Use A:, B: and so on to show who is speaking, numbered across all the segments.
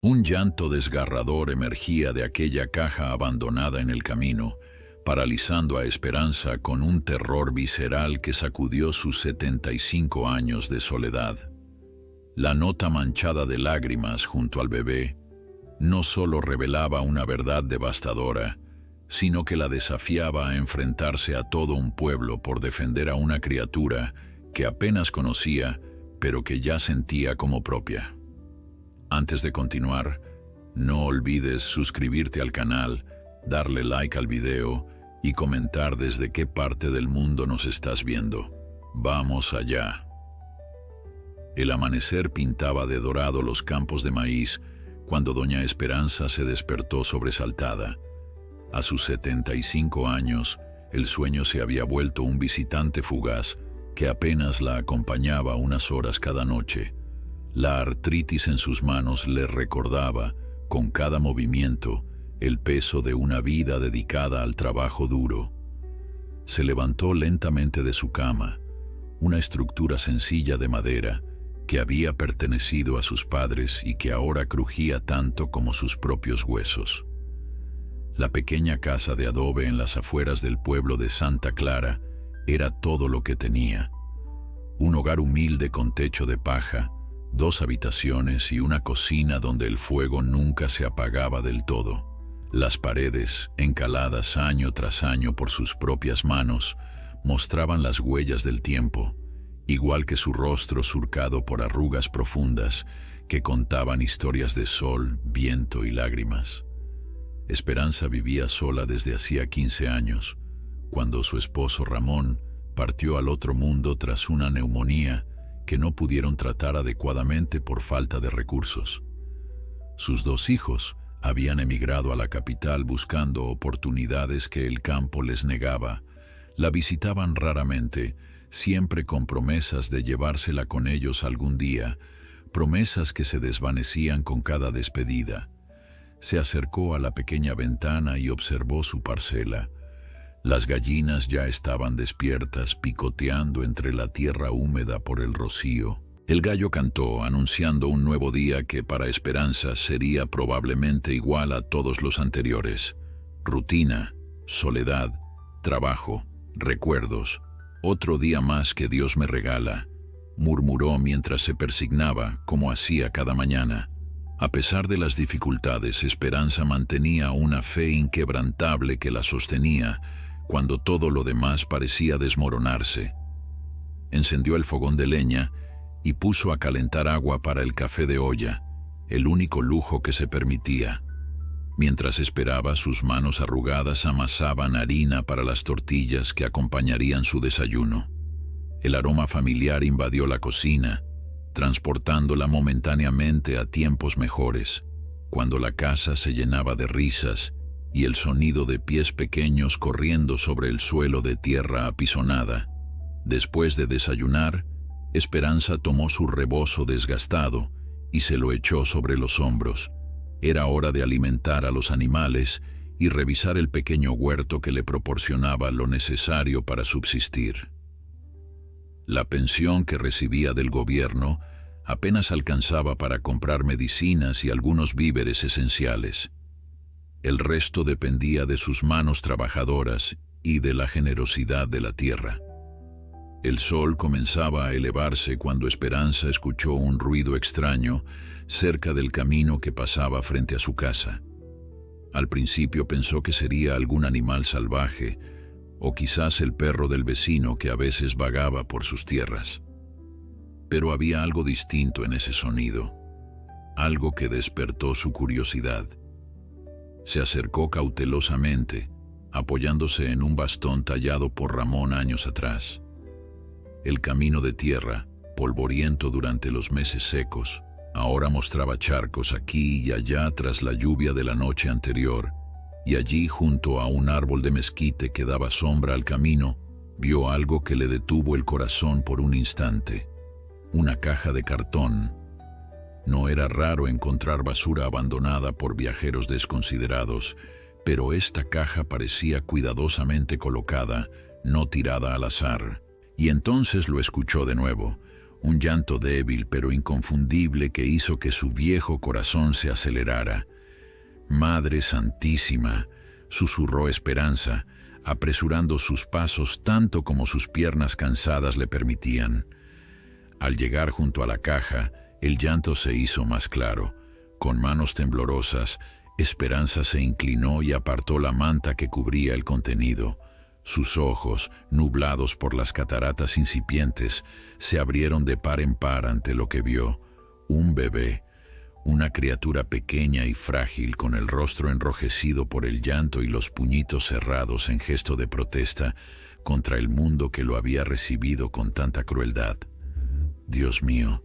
A: Un llanto desgarrador emergía de aquella caja abandonada en el camino, paralizando a Esperanza con un terror visceral que sacudió sus 75 años de soledad. La nota manchada de lágrimas junto al bebé no solo revelaba una verdad devastadora, sino que la desafiaba a enfrentarse a todo un pueblo por defender a una criatura que apenas conocía, pero que ya sentía como propia. Antes de continuar, no olvides suscribirte al canal, darle like al video y comentar desde qué parte del mundo nos estás viendo. ¡Vamos allá! El amanecer pintaba de dorado los campos de maíz cuando doña Esperanza se despertó sobresaltada. A sus 75 años, el sueño se había vuelto un visitante fugaz que apenas la acompañaba unas horas cada noche. La artritis en sus manos le recordaba, con cada movimiento, el peso de una vida dedicada al trabajo duro. Se levantó lentamente de su cama, una estructura sencilla de madera que había pertenecido a sus padres y que ahora crujía tanto como sus propios huesos. La pequeña casa de adobe en las afueras del pueblo de Santa Clara era todo lo que tenía. Un hogar humilde con techo de paja, 2 habitaciones y una cocina donde el fuego nunca se apagaba del todo. Las paredes, encaladas año tras año por sus propias manos, mostraban las huellas del tiempo, igual que su rostro surcado por arrugas profundas que contaban historias de sol, viento y lágrimas. Esperanza vivía sola desde hacía 15 años, cuando su esposo Ramón partió al otro mundo tras una neumonía que no pudieron tratar adecuadamente por falta de recursos. Sus 2 hijos habían emigrado a la capital buscando oportunidades que el campo les negaba. La visitaban raramente, siempre con promesas de llevársela con ellos algún día, promesas que se desvanecían con cada despedida. Se acercó a la pequeña ventana y observó su parcela. Las gallinas ya estaban despiertas, picoteando entre la tierra húmeda por el rocío. El gallo cantó, anunciando un nuevo día que para Esperanza sería probablemente igual a todos los anteriores. Rutina, soledad, trabajo, recuerdos. Otro día más que Dios me regala, murmuró mientras se persignaba, como hacía cada mañana. A pesar de las dificultades, Esperanza mantenía una fe inquebrantable que la sostenía cuando todo lo demás parecía desmoronarse. Encendió el fogón de leña y puso a calentar agua para el café de olla, el único lujo que se permitía. Mientras esperaba, sus manos arrugadas amasaban harina para las tortillas que acompañarían su desayuno. El aroma familiar invadió la cocina, transportándola momentáneamente a tiempos mejores, cuando la casa se llenaba de risas y el sonido de pies pequeños corriendo sobre el suelo de tierra apisonada. Después de desayunar, Esperanza tomó su rebozo desgastado y se lo echó sobre los hombros. Era hora de alimentar a los animales y revisar el pequeño huerto que le proporcionaba lo necesario para subsistir. La pensión que recibía del gobierno apenas alcanzaba para comprar medicinas y algunos víveres esenciales. El resto dependía de sus manos trabajadoras y de la generosidad de la tierra. El sol comenzaba a elevarse cuando Esperanza escuchó un ruido extraño cerca del camino que pasaba frente a su casa. Al principio pensó que sería algún animal salvaje, o quizás el perro del vecino que a veces vagaba por sus tierras. Pero había algo distinto en ese sonido, algo que despertó su curiosidad. Se acercó cautelosamente, apoyándose en un bastón tallado por Ramón años atrás. El camino de tierra, polvoriento durante los meses secos, ahora mostraba charcos aquí y allá tras la lluvia de la noche anterior, y allí, junto a un árbol de mezquite que daba sombra al camino, vio algo que le detuvo el corazón por un instante. Una caja de cartón. No era raro encontrar basura abandonada por viajeros desconsiderados, pero esta caja parecía cuidadosamente colocada, no tirada al azar. Y entonces lo escuchó de nuevo, un llanto débil pero inconfundible que hizo que su viejo corazón se acelerara. «Madre Santísima», susurró Esperanza, apresurando sus pasos tanto como sus piernas cansadas le permitían. Al llegar junto a la caja, el llanto se hizo más claro. Con manos temblorosas, Esperanza se inclinó y apartó la manta que cubría el contenido. Sus ojos, nublados por las cataratas incipientes, se abrieron de par en par ante lo que vio. Un bebé, una criatura pequeña y frágil con el rostro enrojecido por el llanto y los puñitos cerrados en gesto de protesta contra el mundo que lo había recibido con tanta crueldad. «Dios mío,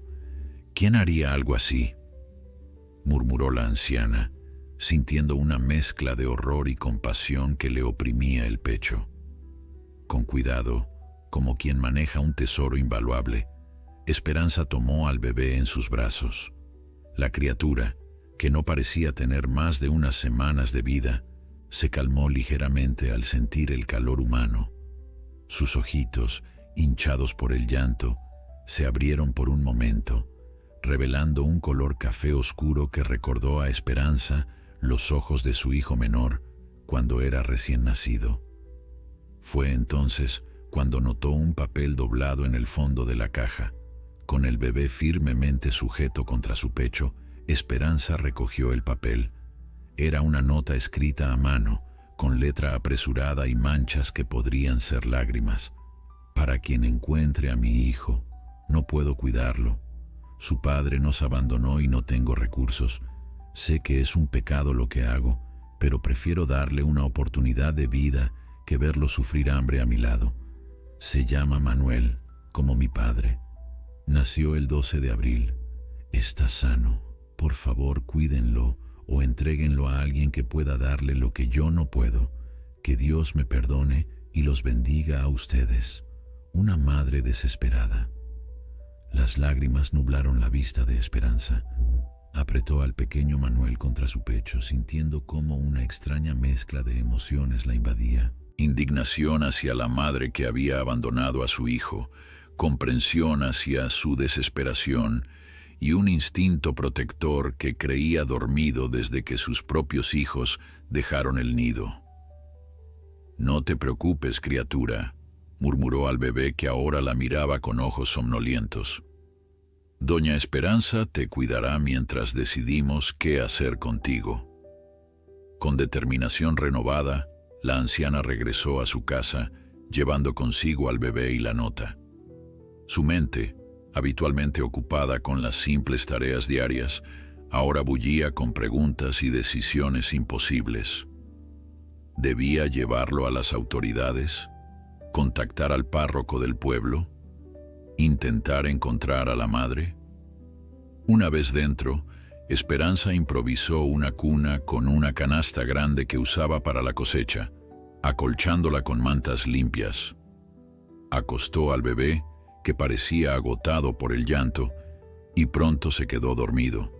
A: ¿quién haría algo así?», murmuró la anciana, sintiendo una mezcla de horror y compasión que le oprimía el pecho. Con cuidado, como quien maneja un tesoro invaluable, Esperanza tomó al bebé en sus brazos. La criatura, que no parecía tener más de unas semanas de vida, se calmó ligeramente al sentir el calor humano. Sus ojitos, hinchados por el llanto, se abrieron por un momento, revelando un color café oscuro que recordó a Esperanza los ojos de su hijo menor cuando era recién nacido. Fue entonces cuando notó un papel doblado en el fondo de la caja. Con el bebé firmemente sujeto contra su pecho, Esperanza recogió el papel. Era una nota escrita a mano, con letra apresurada y manchas que podrían ser lágrimas. «Para quien encuentre a mi hijo, no puedo cuidarlo. Su padre nos abandonó y no tengo recursos. Sé que es un pecado lo que hago, pero prefiero darle una oportunidad de vida que verlo sufrir hambre a mi lado. Se llama Manuel, como mi padre. Nació el 12 de abril. Está sano. Por favor, cuídenlo o entréguenlo a alguien que pueda darle lo que yo no puedo. Que Dios me perdone y los bendiga a ustedes. Una madre desesperada». Las lágrimas nublaron la vista de Esperanza. Apretó al pequeño Manuel contra su pecho, sintiendo cómo una extraña mezcla de emociones la invadía. Indignación hacia la madre que había abandonado a su hijo, comprensión hacia su desesperación y un instinto protector que creía dormido desde que sus propios hijos dejaron el nido. «No te preocupes, criatura», murmuró al bebé que ahora la miraba con ojos somnolientos. «Doña Esperanza te cuidará mientras decidimos qué hacer contigo». Con determinación renovada, la anciana regresó a su casa, llevando consigo al bebé y la nota. Su mente, habitualmente ocupada con las simples tareas diarias, ahora bullía con preguntas y decisiones imposibles. ¿Debía llevarlo a las autoridades? ¿Contactar al párroco del pueblo? ¿Intentar encontrar a la madre? Una vez dentro, Esperanza improvisó una cuna con una canasta grande que usaba para la cosecha, acolchándola con mantas limpias. Acostó al bebé, que parecía agotado por el llanto, y pronto se quedó dormido.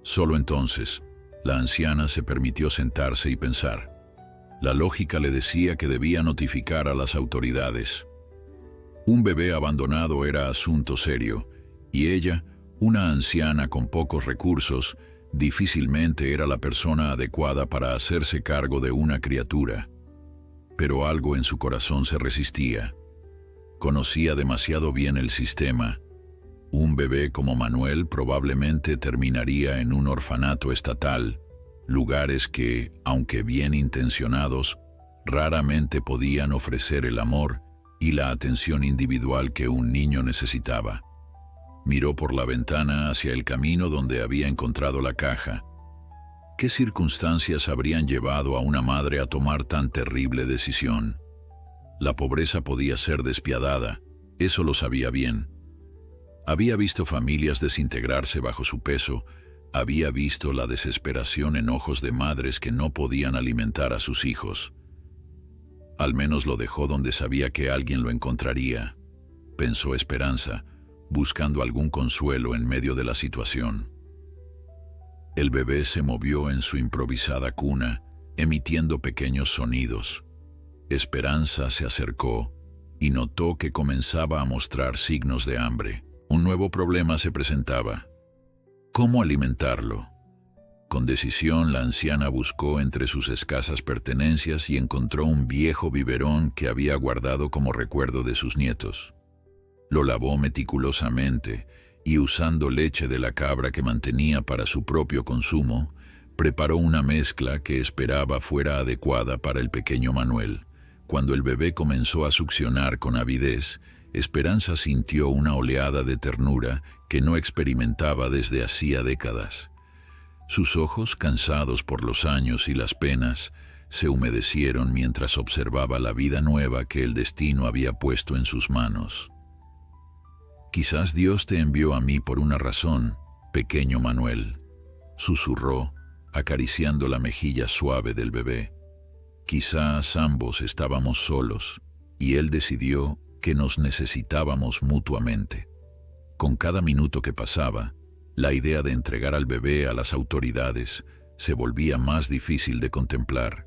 A: Solo entonces, la anciana se permitió sentarse y pensar. La lógica le decía que debía notificar a las autoridades. Un bebé abandonado era asunto serio, y ella, una anciana con pocos recursos, difícilmente era la persona adecuada para hacerse cargo de una criatura. Pero algo en su corazón se resistía. Conocía demasiado bien el sistema. Un bebé como Manuel probablemente terminaría en un orfanato estatal, lugares que, aunque bien intencionados, raramente podían ofrecer el amor y la atención individual que un niño necesitaba. Miró por la ventana hacia el camino donde había encontrado la caja. ¿Qué circunstancias habrían llevado a una madre a tomar tan terrible decisión? La pobreza podía ser despiadada, eso lo sabía bien. Había visto familias desintegrarse bajo su peso, había visto la desesperación en ojos de madres que no podían alimentar a sus hijos. Al menos lo dejó donde sabía que alguien lo encontraría, pensó Esperanza, buscando algún consuelo en medio de la situación. El bebé se movió en su improvisada cuna, emitiendo pequeños sonidos. Esperanza se acercó, y notó que comenzaba a mostrar signos de hambre. Un nuevo problema se presentaba: ¿cómo alimentarlo? Con decisión, la anciana buscó entre sus escasas pertenencias y encontró un viejo biberón que había guardado como recuerdo de sus nietos. Lo lavó meticulosamente y, usando leche de la cabra que mantenía para su propio consumo, preparó una mezcla que esperaba fuera adecuada para el pequeño Manuel. Cuando el bebé comenzó a succionar con avidez, Esperanza sintió una oleada de ternura que no experimentaba desde hacía décadas. Sus ojos, cansados por los años y las penas, se humedecieron mientras observaba la vida nueva que el destino había puesto en sus manos. «Quizás Dios te envió a mí por una razón, pequeño Manuel», susurró, acariciando la mejilla suave del bebé. «Quizás ambos estábamos solos, y Él decidió que nos necesitábamos mutuamente». Con cada minuto que pasaba, la idea de entregar al bebé a las autoridades se volvía más difícil de contemplar.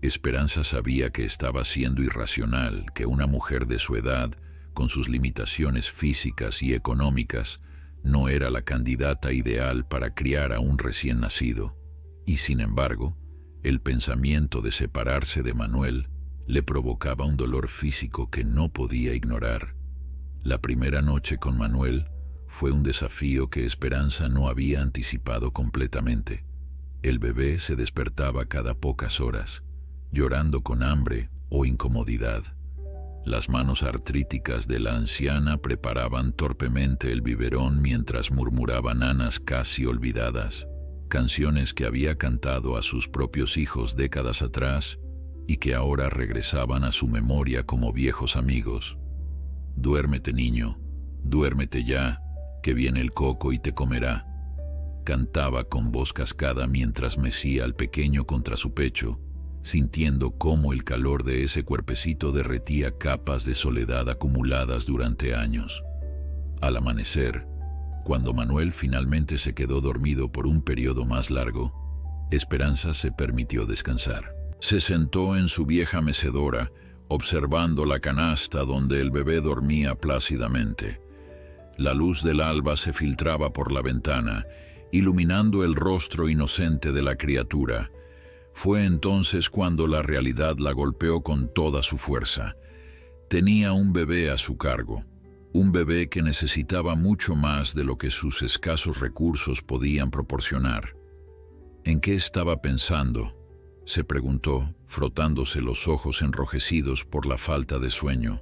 A: Esperanza sabía que estaba siendo irracional, que una mujer de su edad, con sus limitaciones físicas y económicas, no era la candidata ideal para criar a un recién nacido. Y sin embargo, el pensamiento de separarse de Manuel le provocaba un dolor físico que no podía ignorar. La primera noche con Manuel fue un desafío que Esperanza no había anticipado completamente. El bebé se despertaba cada pocas horas, llorando con hambre o incomodidad. Las manos artríticas de la anciana preparaban torpemente el biberón mientras murmuraba nanas casi olvidadas, canciones que había cantado a sus propios hijos décadas atrás y que ahora regresaban a su memoria como viejos amigos. «Duérmete, niño, duérmete ya, que viene el coco y te comerá», cantaba con voz cascada mientras mecía al pequeño contra su pecho, sintiendo cómo el calor de ese cuerpecito derretía capas de soledad acumuladas durante años. Al amanecer, cuando Manuel finalmente se quedó dormido por un periodo más largo, Esperanza se permitió descansar. Se sentó en su vieja mecedora, observando la canasta donde el bebé dormía plácidamente. La luz del alba se filtraba por la ventana, iluminando el rostro inocente de la criatura. Fue entonces cuando la realidad la golpeó con toda su fuerza. Tenía un bebé a su cargo, un bebé que necesitaba mucho más de lo que sus escasos recursos podían proporcionar. ¿En qué estaba pensando?, se preguntó, frotándose los ojos enrojecidos por la falta de sueño.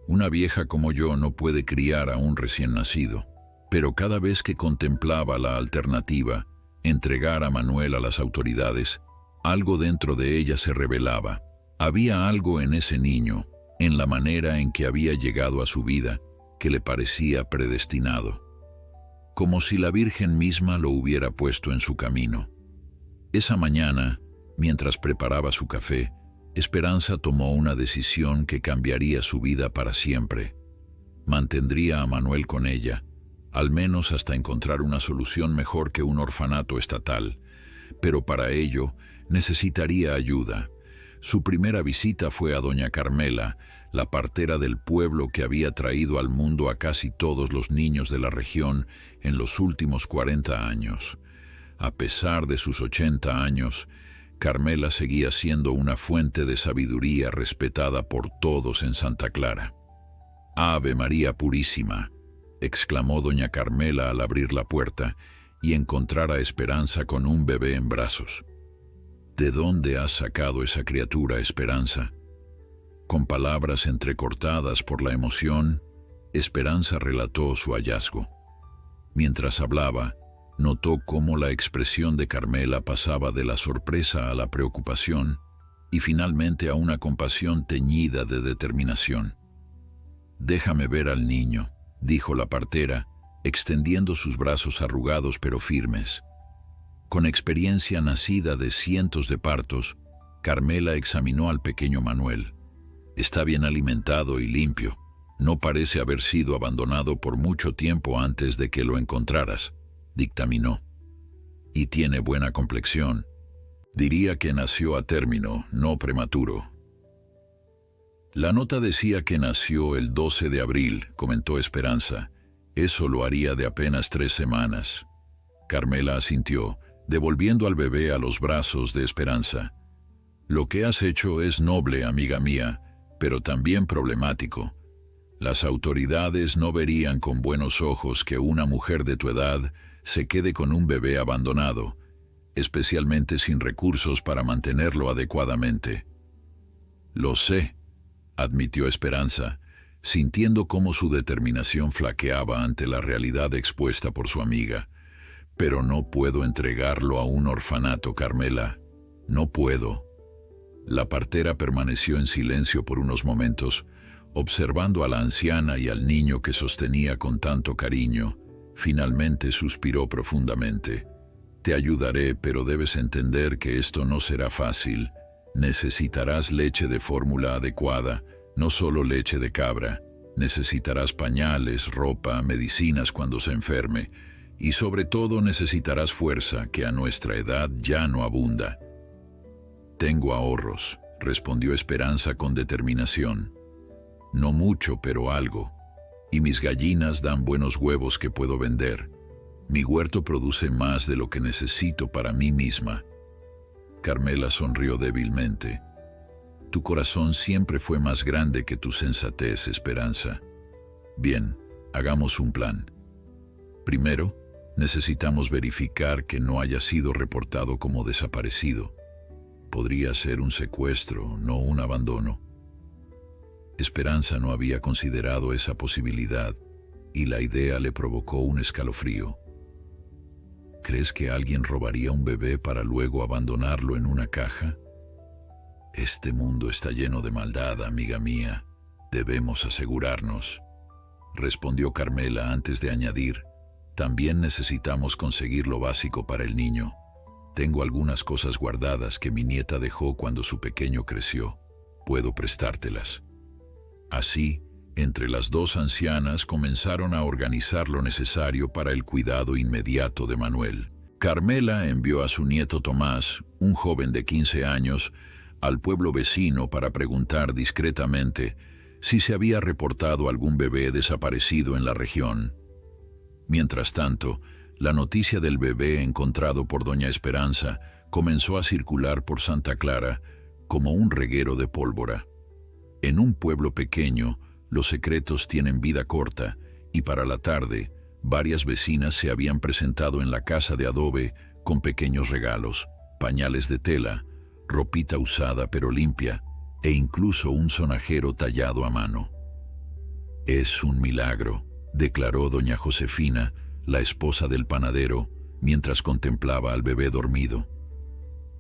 A: Una vieja como yo no puede criar a un recién nacido, pero cada vez que contemplaba la alternativa, entregar a Manuel a las autoridades, algo dentro de ella se revelaba. Había algo en ese niño, en la manera en que había llegado a su vida, que le parecía predestinado. Como si la Virgen misma lo hubiera puesto en su camino. Esa mañana, mientras preparaba su café, Esperanza tomó una decisión que cambiaría su vida para siempre. Mantendría a Manuel con ella, al menos hasta encontrar una solución mejor que un orfanato estatal, pero para ello necesitaría ayuda. Su primera visita fue a doña Carmela, la partera del pueblo que había traído al mundo a casi todos los niños de la región en los últimos 40 años. A pesar de sus 80 años, Carmela seguía siendo una fuente de sabiduría respetada por todos en Santa Clara. «Ave María Purísima», exclamó doña Carmela al abrir la puerta y encontrar a Esperanza con un bebé en brazos. «¿De dónde has sacado esa criatura, Esperanza?». Con palabras entrecortadas por la emoción, Esperanza relató su hallazgo. Mientras hablaba, notó cómo la expresión de Carmela pasaba de la sorpresa a la preocupación y finalmente a una compasión teñida de determinación. «Déjame ver al niño», dijo la partera, extendiendo sus brazos arrugados pero firmes. Con experiencia nacida de cientos de partos, Carmela examinó al pequeño Manuel. «Está bien alimentado y limpio. No parece haber sido abandonado por mucho tiempo antes de que lo encontraras», dictaminó. «Y tiene buena complexión. Diría que nació a término, no prematuro». La nota decía que nació el 12 de abril, comentó Esperanza. Eso lo haría de apenas 3 semanas. Carmela asintió, devolviendo al bebé a los brazos de Esperanza. Lo que has hecho es noble, amiga mía, pero también problemático. Las autoridades no verían con buenos ojos que una mujer de tu edad se quede con un bebé abandonado, especialmente sin recursos para mantenerlo adecuadamente. Lo sé, admitió Esperanza, sintiendo cómo su determinación flaqueaba ante la realidad expuesta por su amiga. Pero no puedo entregarlo a un orfanato, Carmela. No puedo. La partera permaneció en silencio por unos momentos, observando a la anciana y al niño que sostenía con tanto cariño. Finalmente suspiró profundamente. Te ayudaré, pero debes entender que esto no será fácil. Necesitarás leche de fórmula adecuada, no solo leche de cabra. Necesitarás pañales, ropa, medicinas cuando se enferme. Y sobre todo necesitarás fuerza, que a nuestra edad ya no abunda. Tengo ahorros, respondió Esperanza con determinación. No mucho, pero algo. Y mis gallinas dan buenos huevos que puedo vender. Mi huerto produce más de lo que necesito para mí misma. Carmela sonrió débilmente. Tu corazón siempre fue más grande que tu sensatez, Esperanza. Bien, hagamos un plan. Primero, necesitamos verificar que no haya sido reportado como desaparecido. Podría ser un secuestro, no un abandono. Esperanza no había considerado esa posibilidad y la idea le provocó un escalofrío. ¿Crees que alguien robaría un bebé para luego abandonarlo en una caja? Este mundo está lleno de maldad, amiga mía. Debemos asegurarnos, respondió Carmela antes de añadir. También necesitamos conseguir lo básico para el niño. Tengo algunas cosas guardadas que mi nieta dejó cuando su pequeño creció. Puedo prestártelas. Así, entre las dos ancianas comenzaron a organizar lo necesario para el cuidado inmediato de Manuel. Carmela envió a su nieto Tomás, un joven de 15 años, al pueblo vecino para preguntar discretamente si se había reportado algún bebé desaparecido en la región. Mientras tanto, la noticia del bebé encontrado por doña Esperanza comenzó a circular por Santa Clara como un reguero de pólvora. En un pueblo pequeño, los secretos tienen vida corta, y para la tarde, varias vecinas se habían presentado en la casa de adobe con pequeños regalos, pañales de tela, ropita usada pero limpia, e incluso un sonajero tallado a mano. Es un milagro, declaró doña Josefina, la esposa del panadero, mientras contemplaba al bebé dormido.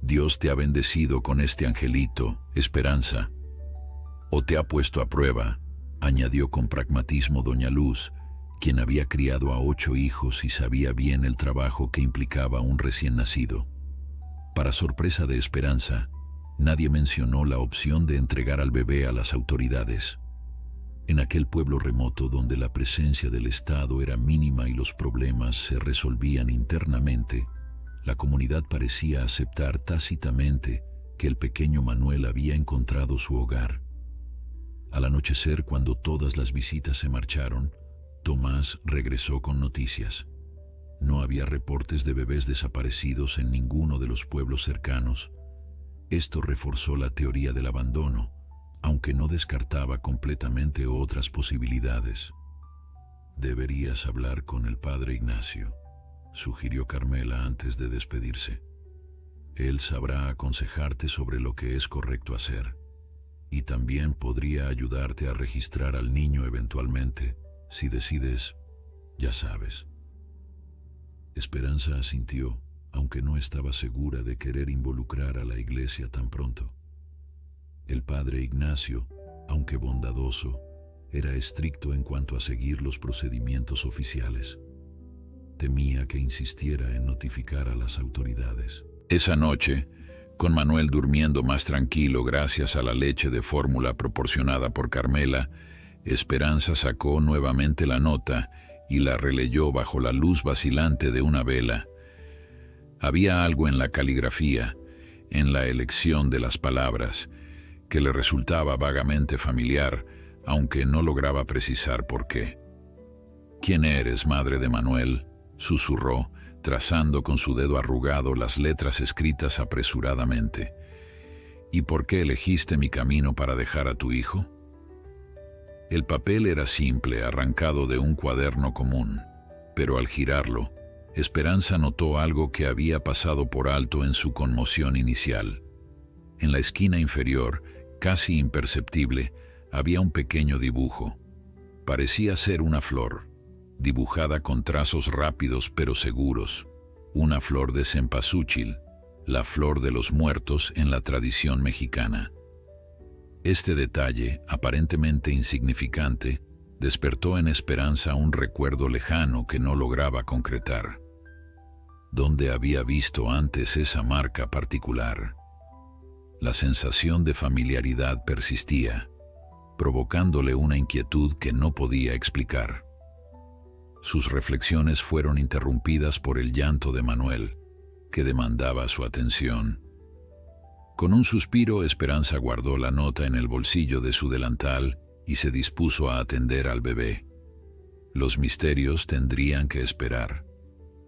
A: Dios te ha bendecido con este angelito, Esperanza. O te ha puesto a prueba, añadió con pragmatismo doña Luz, quien había criado a 8 hijos y sabía bien el trabajo que implicaba un recién nacido. Para sorpresa de Esperanza, nadie mencionó la opción de entregar al bebé a las autoridades. En aquel pueblo remoto donde la presencia del Estado era mínima y los problemas se resolvían internamente, la comunidad parecía aceptar tácitamente que el pequeño Manuel había encontrado su hogar. Al anochecer, cuando todas las visitas se marcharon, Tomás regresó con noticias. No había reportes de bebés desaparecidos en ninguno de los pueblos cercanos. Esto reforzó la teoría del abandono, aunque no descartaba completamente otras posibilidades. Deberías hablar con el padre Ignacio, sugirió Carmela antes de despedirse. Él sabrá aconsejarte sobre lo que es correcto hacer, y también podría ayudarte a registrar al niño eventualmente, si decides, ya sabes. Esperanza asintió, aunque no estaba segura de querer involucrar a la iglesia tan pronto. El padre Ignacio, aunque bondadoso, era estricto en cuanto a seguir los procedimientos oficiales. Temía que insistiera en notificar a las autoridades. Esa noche, con Manuel durmiendo más tranquilo gracias a la leche de fórmula proporcionada por Carmela, Esperanza sacó nuevamente la nota y la releyó bajo la luz vacilante de una vela. Había algo en la caligrafía, en la elección de las palabras, que le resultaba vagamente familiar, aunque no lograba precisar por qué. «¿Quién eres, madre de Manuel?», susurró, trazando con su dedo arrugado las letras escritas apresuradamente. «¿Y por qué elegiste mi camino para dejar a tu hijo?». El papel era simple, arrancado de un cuaderno común, pero al girarlo, Esperanza notó algo que había pasado por alto en su conmoción inicial. En la esquina inferior, casi imperceptible, había un pequeño dibujo. Parecía ser una flor, dibujada con trazos rápidos pero seguros, una flor de cempasúchil, la flor de los muertos en la tradición mexicana. Este detalle, aparentemente insignificante, despertó en Esperanza un recuerdo lejano que no lograba concretar. ¿Dónde había visto antes esa marca particular? La sensación de familiaridad persistía, provocándole una inquietud que no podía explicar. Sus reflexiones fueron interrumpidas por el llanto de Manuel, que demandaba su atención. Con un suspiro, Esperanza guardó la nota en el bolsillo de su delantal y se dispuso a atender al bebé. Los misterios tendrían que esperar.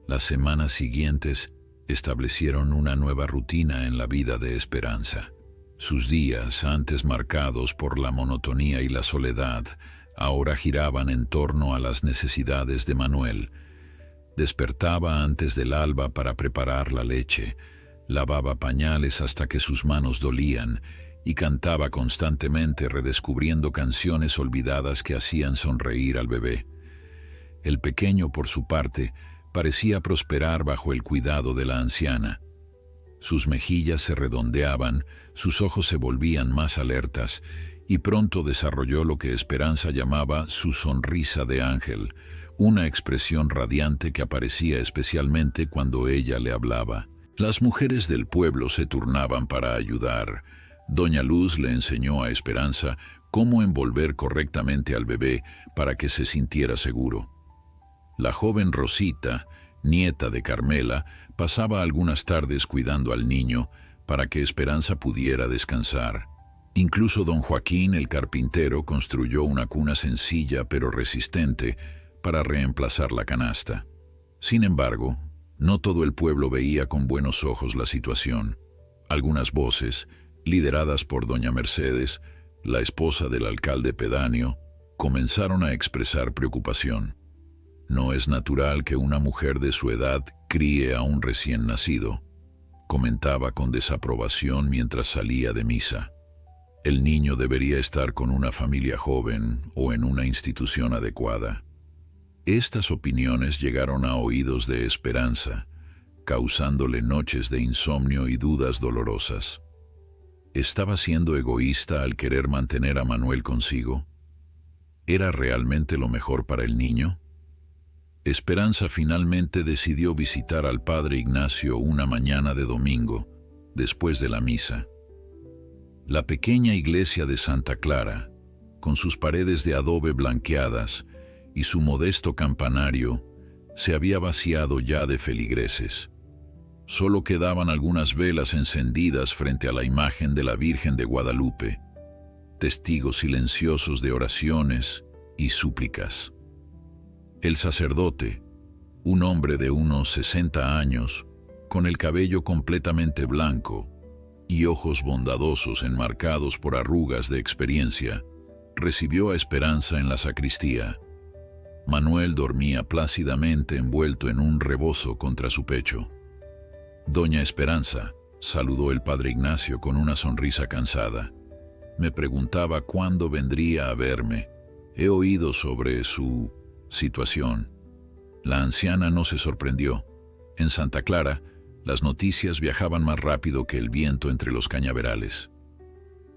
A: Las semanas siguientes establecieron una nueva rutina en la vida de Esperanza. Sus días, antes marcados por la monotonía y la soledad, ahora giraban en torno a las necesidades de Manuel. Despertaba antes del alba para preparar la leche, lavaba pañales hasta que sus manos dolían y cantaba constantemente, redescubriendo canciones olvidadas que hacían sonreír al bebé. El pequeño, por su parte, parecía prosperar bajo el cuidado de la anciana. Sus mejillas se redondeaban, sus ojos se volvían más alertas, y pronto desarrolló lo que Esperanza llamaba su sonrisa de ángel, una expresión radiante que aparecía especialmente cuando ella le hablaba. Las mujeres del pueblo se turnaban para ayudar. Doña Luz le enseñó a Esperanza cómo envolver correctamente al bebé para que se sintiera seguro. La joven Rosita, nieta de Carmela, pasaba algunas tardes cuidando al niño para que Esperanza pudiera descansar. Incluso don Joaquín, el carpintero, construyó una cuna sencilla pero resistente para reemplazar la canasta. Sin embargo, no todo el pueblo veía con buenos ojos la situación. Algunas voces, lideradas por doña Mercedes, la esposa del alcalde pedáneo, comenzaron a expresar preocupación. «No es natural que una mujer de su edad críe a un recién nacido», comentaba con desaprobación mientras salía de misa. «El niño debería estar con una familia joven o en una institución adecuada». Estas opiniones llegaron a oídos de Esperanza, causándole noches de insomnio y dudas dolorosas. ¿Estaba siendo egoísta al querer mantener a Manuel consigo? ¿Era realmente lo mejor para el niño? Esperanza finalmente decidió visitar al padre Ignacio una mañana de domingo, después de la misa. La pequeña iglesia de Santa Clara, con sus paredes de adobe blanqueadas y su modesto campanario, se había vaciado ya de feligreses. Solo quedaban algunas velas encendidas frente a la imagen de la Virgen de Guadalupe, testigos silenciosos de oraciones y súplicas. El sacerdote, un hombre de unos 60 años, con el cabello completamente blanco y ojos bondadosos enmarcados por arrugas de experiencia, recibió a Esperanza en la sacristía. Manuel dormía plácidamente envuelto en un rebozo contra su pecho. «Doña Esperanza», saludó el padre Ignacio con una sonrisa cansada. «Me preguntaba cuándo vendría a verme. He oído sobre su situación». La anciana no se sorprendió. En Santa Clara, las noticias viajaban más rápido que el viento entre los cañaverales.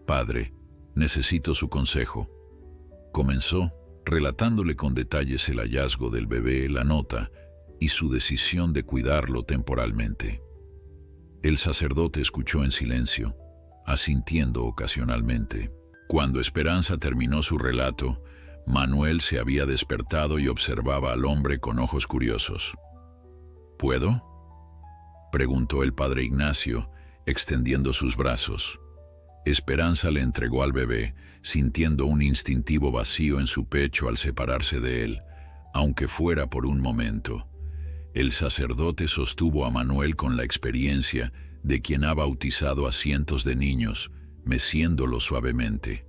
A: «Padre, necesito su consejo», comenzó, relatándole con detalles el hallazgo del bebé, la nota y su decisión de cuidarlo temporalmente. El sacerdote escuchó en silencio, asintiendo ocasionalmente. Cuando Esperanza terminó su relato, Manuel se había despertado y observaba al hombre con ojos curiosos. «¿Puedo?», preguntó el padre Ignacio, extendiendo sus brazos. Esperanza le entregó al bebé, sintiendo un instintivo vacío en su pecho al separarse de él, aunque fuera por un momento. El sacerdote sostuvo a Manuel con la experiencia de quien ha bautizado a cientos de niños, meciéndolo suavemente.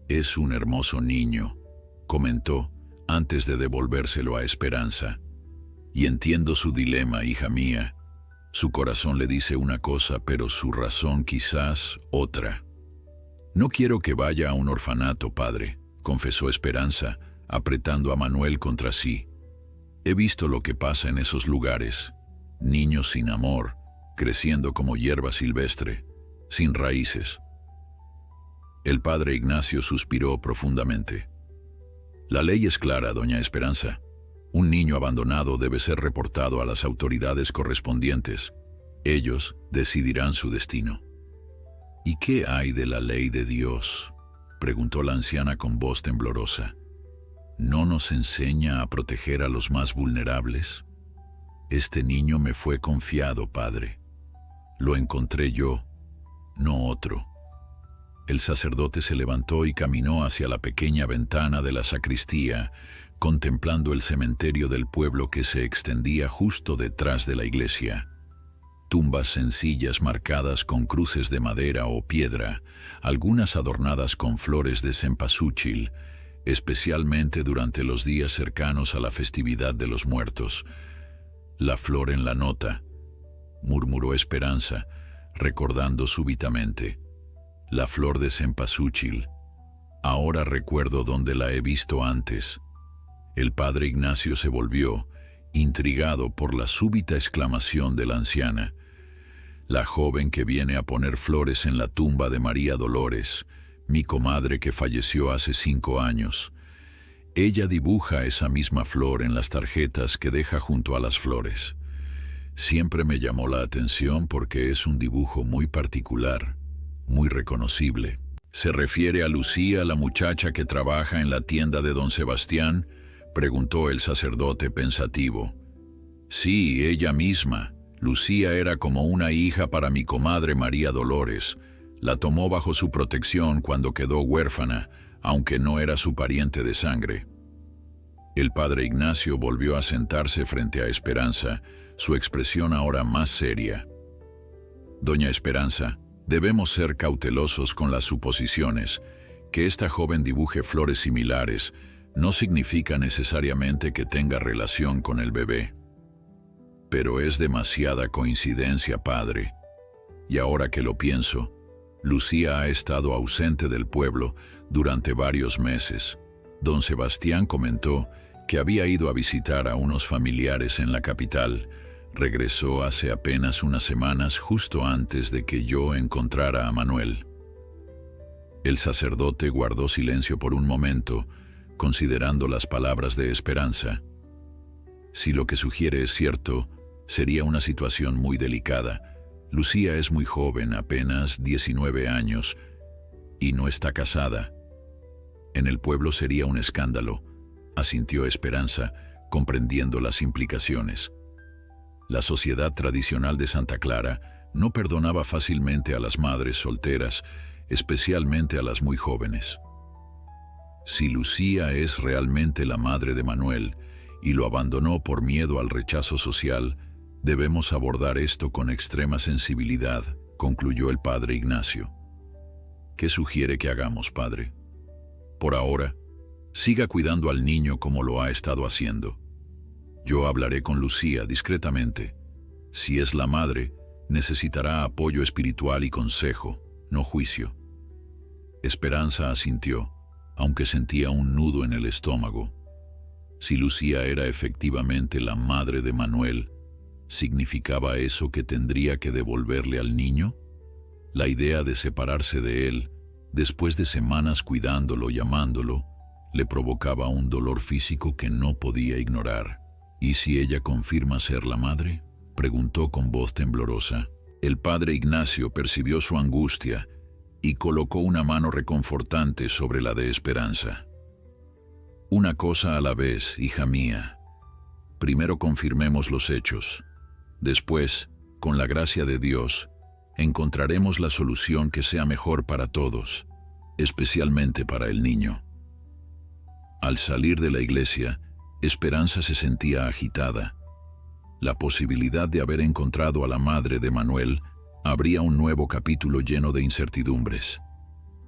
A: «Es un hermoso niño», comentó, antes de devolvérselo a Esperanza. «Y entiendo su dilema, hija mía. Su corazón le dice una cosa, pero su razón quizás otra». «No quiero que vaya a un orfanato, padre», confesó Esperanza, apretando a Manuel contra sí. «He visto lo que pasa en esos lugares. Niños sin amor, creciendo como hierba silvestre, sin raíces». El padre Ignacio suspiró profundamente. «La ley es clara, doña Esperanza. Un niño abandonado debe ser reportado a las autoridades correspondientes. Ellos decidirán su destino». «¿Y qué hay de la ley de Dios?», preguntó la anciana con voz temblorosa. «¿No nos enseña a proteger a los más vulnerables? Este niño me fue confiado, padre. Lo encontré yo, no otro». El sacerdote se levantó y caminó hacia la pequeña ventana de la sacristía, contemplando el cementerio del pueblo que se extendía justo detrás de la iglesia. Tumbas sencillas marcadas con cruces de madera o piedra, algunas adornadas con flores de cempasúchil, especialmente durante los días cercanos a la festividad de los muertos. «La flor en la nota», murmuró Esperanza, recordando súbitamente. «La flor de cempasúchil. Ahora recuerdo dónde la he visto antes». El padre Ignacio se volvió, intrigado por la súbita exclamación de la anciana. «La joven que viene a poner flores en la tumba de María Dolores, mi comadre que falleció hace 5 años. Ella dibuja esa misma flor en las tarjetas que deja junto a las flores. Siempre me llamó la atención porque es un dibujo muy particular, muy reconocible». «¿Se refiere a Lucía, la muchacha que trabaja en la tienda de don Sebastián?», preguntó el sacerdote pensativo. «Sí, ella misma. Lucía era como una hija para mi comadre María Dolores. La tomó bajo su protección cuando quedó huérfana, aunque no era su pariente de sangre». El padre Ignacio volvió a sentarse frente a Esperanza, su expresión ahora más seria. «Doña Esperanza, debemos ser cautelosos con las suposiciones. Que esta joven dibuje flores similares no significa necesariamente que tenga relación con el bebé». «Pero es demasiada coincidencia, padre. Y ahora que lo pienso, Lucía ha estado ausente del pueblo durante varios meses. Don Sebastián comentó que había ido a visitar a unos familiares en la capital. Regresó hace apenas unas semanas, justo antes de que yo encontrara a Manuel». El sacerdote guardó silencio por un momento, considerando las palabras de Esperanza. «Si lo que sugiere es cierto, sería una situación muy delicada. Lucía es muy joven, apenas 19 años, y no está casada. En el pueblo sería un escándalo», asintió Esperanza, comprendiendo las implicaciones. La sociedad tradicional de Santa Clara no perdonaba fácilmente a las madres solteras, especialmente a las muy jóvenes. Si Lucía es realmente la madre de Manuel y lo abandonó por miedo al rechazo social, debemos abordar esto con extrema sensibilidad, concluyó el padre Ignacio. «¿Qué sugiere que hagamos, padre?» «Por ahora, siga cuidando al niño como lo ha estado haciendo. Yo hablaré con Lucía discretamente. Si es la madre, necesitará apoyo espiritual y consejo, no juicio». Esperanza asintió, aunque sentía un nudo en el estómago. Si Lucía era efectivamente la madre de Manuel, ¿significaba eso que tendría que devolverle al niño? La idea de separarse de él, después de semanas cuidándolo y amándolo, le provocaba un dolor físico que no podía ignorar. «¿Y si ella confirma ser la madre?», preguntó con voz temblorosa. El padre Ignacio percibió su angustia y colocó una mano reconfortante sobre la de Esperanza. «Una cosa a la vez, hija mía. Primero confirmemos los hechos. Después, con la gracia de Dios, encontraremos la solución que sea mejor para todos, especialmente para el niño. Al salir de la iglesia, Esperanza se sentía agitada. La posibilidad de haber encontrado a la madre de Manuel abría un nuevo capítulo lleno de incertidumbres.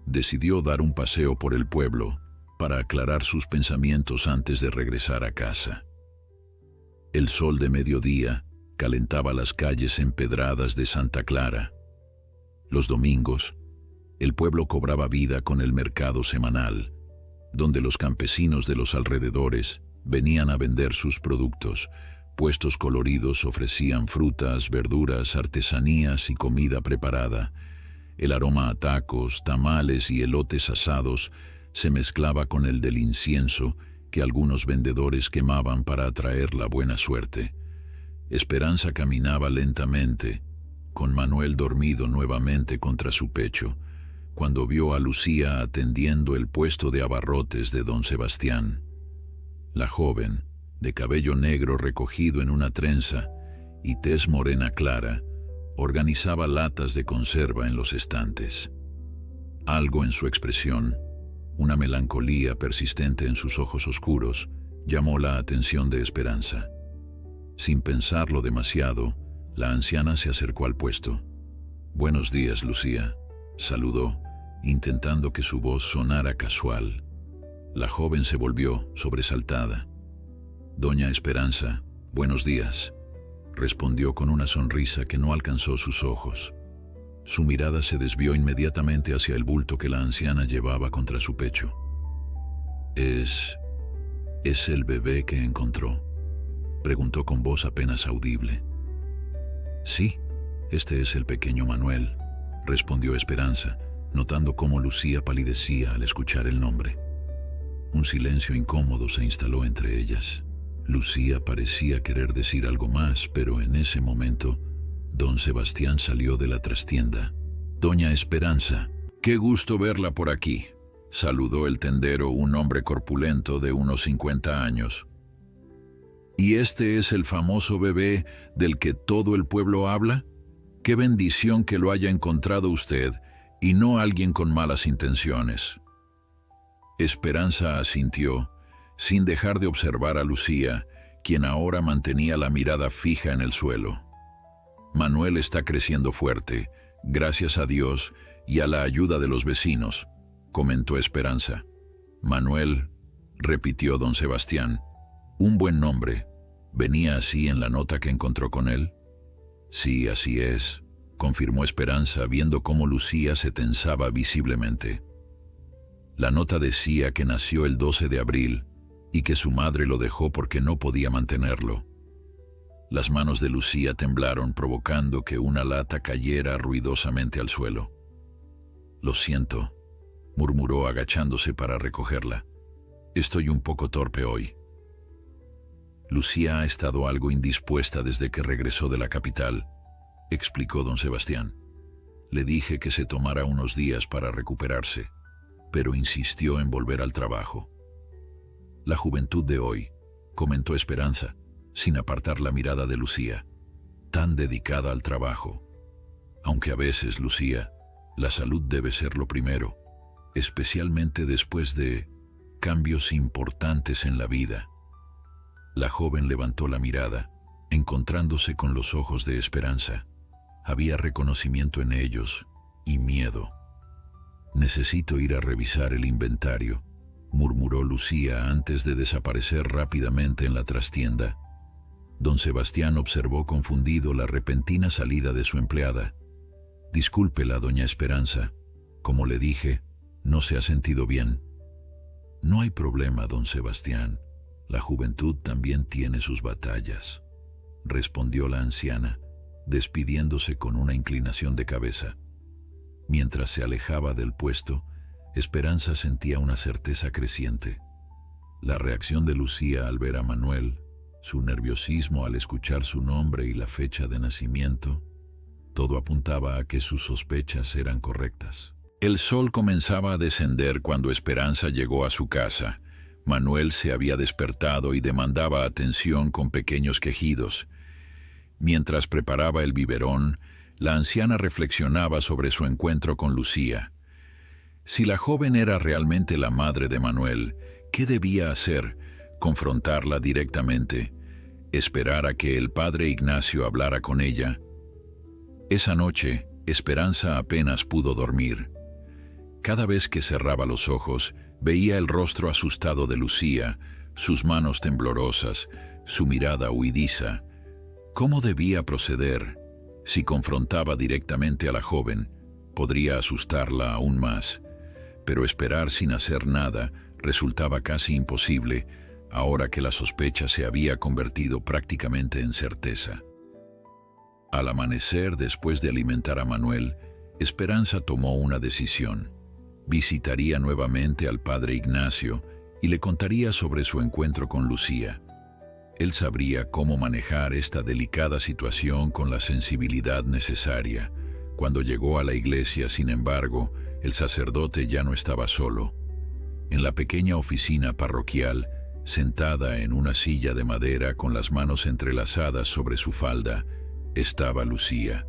A: Decidió dar un paseo por el pueblo para aclarar sus pensamientos antes de regresar a casa. El sol de mediodía calentaba las calles empedradas de Santa Clara. Los domingos, el pueblo cobraba vida con el mercado semanal, donde los campesinos de los alrededores venían a vender sus productos. Puestos coloridos ofrecían frutas, verduras, artesanías y comida preparada. El aroma a tacos, tamales y elotes asados se mezclaba con el del incienso que algunos vendedores quemaban para atraer la buena suerte. Esperanza caminaba lentamente, con Manuel dormido nuevamente contra su pecho, cuando vio a Lucía atendiendo el puesto de abarrotes de don Sebastián. La joven, de cabello negro recogido en una trenza y tez morena clara, organizaba latas de conserva en los estantes. Algo en su expresión, una melancolía persistente en sus ojos oscuros, llamó la atención de Esperanza. Sin pensarlo demasiado, la anciana se acercó al puesto. «Buenos días, Lucía», saludó, intentando que su voz sonara casual. La joven se volvió, sobresaltada. «Doña Esperanza, buenos días», respondió con una sonrisa que no alcanzó sus ojos. Su mirada se desvió inmediatamente hacia el bulto que la anciana llevaba contra su pecho. ¿Es el bebé que encontró?», preguntó con voz apenas audible. «Sí, este es el pequeño Manuel», respondió Esperanza, notando cómo Lucía palidecía al escuchar el nombre. Un silencio incómodo se instaló entre ellas. Lucía parecía querer decir algo más, pero en ese momento, don Sebastián salió de la trastienda. «Doña Esperanza, qué gusto verla por aquí», saludó el tendero, un hombre corpulento de unos 50 años. «¿Y este es el famoso bebé del que todo el pueblo habla? Qué bendición que lo haya encontrado usted y no alguien con malas intenciones». Esperanza asintió, sin dejar de observar a Lucía, quien ahora mantenía la mirada fija en el suelo. «Manuel está creciendo fuerte, gracias a Dios y a la ayuda de los vecinos», comentó Esperanza. «Manuel», repitió don Sebastián. «Un buen nombre. ¿Venía así en la nota que encontró con él?» «Sí, así es», confirmó Esperanza, viendo cómo Lucía se tensaba visiblemente. La nota decía que nació el 12 de abril y que su madre lo dejó porque no podía mantenerlo. Las manos de Lucía temblaron, provocando que una lata cayera ruidosamente al suelo. «Lo siento», murmuró agachándose para recogerla. «Estoy un poco torpe hoy». «Lucía ha estado algo indispuesta desde que regresó de la capital», explicó don Sebastián. «Le dije que se tomara unos días para recuperarse, pero insistió en volver al trabajo». «La juventud de hoy», comentó Esperanza, sin apartar la mirada de Lucía, «tan dedicada al trabajo. Aunque a veces, Lucía, la salud debe ser lo primero, especialmente después de cambios importantes en la vida». La joven levantó la mirada, encontrándose con los ojos de Esperanza. Había reconocimiento en ellos y miedo. «Necesito ir a revisar el inventario», murmuró Lucía antes de desaparecer rápidamente en la trastienda. Don Sebastián observó confundido la repentina salida de su empleada. «Discúlpela, doña Esperanza. Como le dije, no se ha sentido bien». «No hay problema, don Sebastián. La juventud también tiene sus batallas», respondió la anciana, despidiéndose con una inclinación de cabeza. Mientras se alejaba del puesto, Esperanza sentía una certeza creciente. La reacción de Lucía al ver a Manuel, su nerviosismo al escuchar su nombre y la fecha de nacimiento, todo apuntaba a que sus sospechas eran correctas. El sol comenzaba a descender cuando Esperanza llegó a su casa. Manuel se había despertado y demandaba atención con pequeños quejidos. Mientras preparaba el biberón, La anciana reflexionaba sobre su encuentro con Lucía. Si la joven era realmente la madre de Manuel, ¿qué debía hacer? ¿Confrontarla directamente? ¿Esperar a que el padre Ignacio hablara con ella? Esa noche, Esperanza apenas pudo dormir. Cada vez que cerraba los ojos, veía el rostro asustado de Lucía, sus manos temblorosas, su mirada huidiza. ¿Cómo debía proceder? Si confrontaba directamente a la joven, podría asustarla aún más. Pero esperar sin hacer nada resultaba casi imposible, ahora que la sospecha se había convertido prácticamente en certeza. Al amanecer, después de alimentar a Manuel, Esperanza tomó una decisión. Visitaría nuevamente al padre Ignacio y le contaría sobre su encuentro con Lucía. Él sabría cómo manejar esta delicada situación con la sensibilidad necesaria. Cuando llegó a la iglesia, sin embargo, el sacerdote ya no estaba solo. En la pequeña oficina parroquial, sentada en una silla de madera con las manos entrelazadas sobre su falda, estaba Lucía.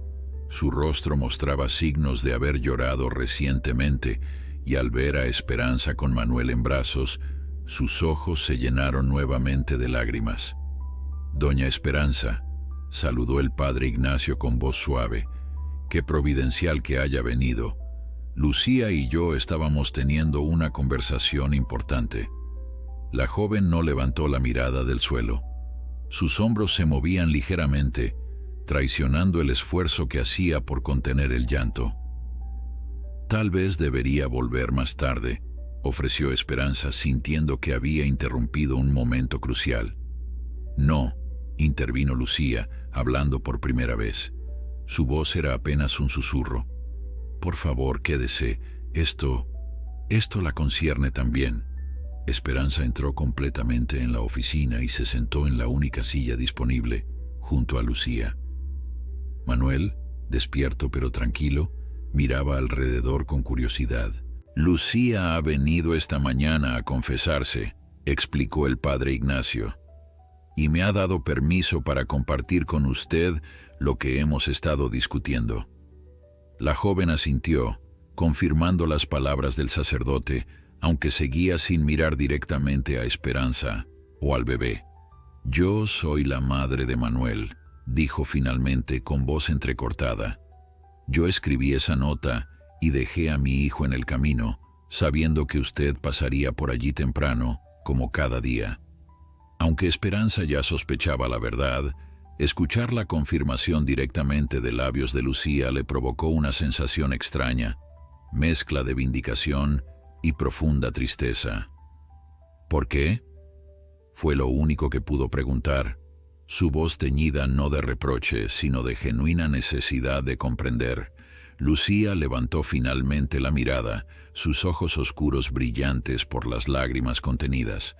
A: Su rostro mostraba signos de haber llorado recientemente, y al ver a Esperanza con Manuel en brazos, sus ojos se llenaron nuevamente de lágrimas. «Doña Esperanza», saludó el padre Ignacio con voz suave, «qué providencial que haya venido. Lucía y yo estábamos teniendo una conversación importante». La joven no levantó la mirada del suelo. Sus hombros se movían ligeramente, traicionando el esfuerzo que hacía por contener el llanto. «Tal vez debería volver más tarde», ofreció Esperanza, sintiendo que había interrumpido un momento crucial. «No», intervino Lucía, hablando por primera vez. Su voz era apenas un susurro. «Por favor, quédese. Esto la concierne también». Esperanza entró completamente en la oficina y se sentó en la única silla disponible, junto a Lucía. Manuel, despierto pero tranquilo, miraba alrededor con curiosidad. «Lucía ha venido esta mañana a confesarse», explicó el padre Ignacio, «y me ha dado permiso para compartir con usted lo que hemos estado discutiendo». La joven asintió, confirmando las palabras del sacerdote, aunque seguía sin mirar directamente a Esperanza o al bebé. «Yo soy la madre de Manuel», dijo finalmente con voz entrecortada. «Yo escribí esa nota y dejé a mi hijo en el camino, sabiendo que usted pasaría por allí temprano, como cada día». Aunque Esperanza ya sospechaba la verdad, escuchar la confirmación directamente de labios de Lucía le provocó una sensación extraña, mezcla de vindicación y profunda tristeza. «¿Por qué?», fue lo único que pudo preguntar, su voz teñida no de reproche, sino de genuina necesidad de comprender. Lucía levantó finalmente la mirada, sus ojos oscuros brillantes por las lágrimas contenidas.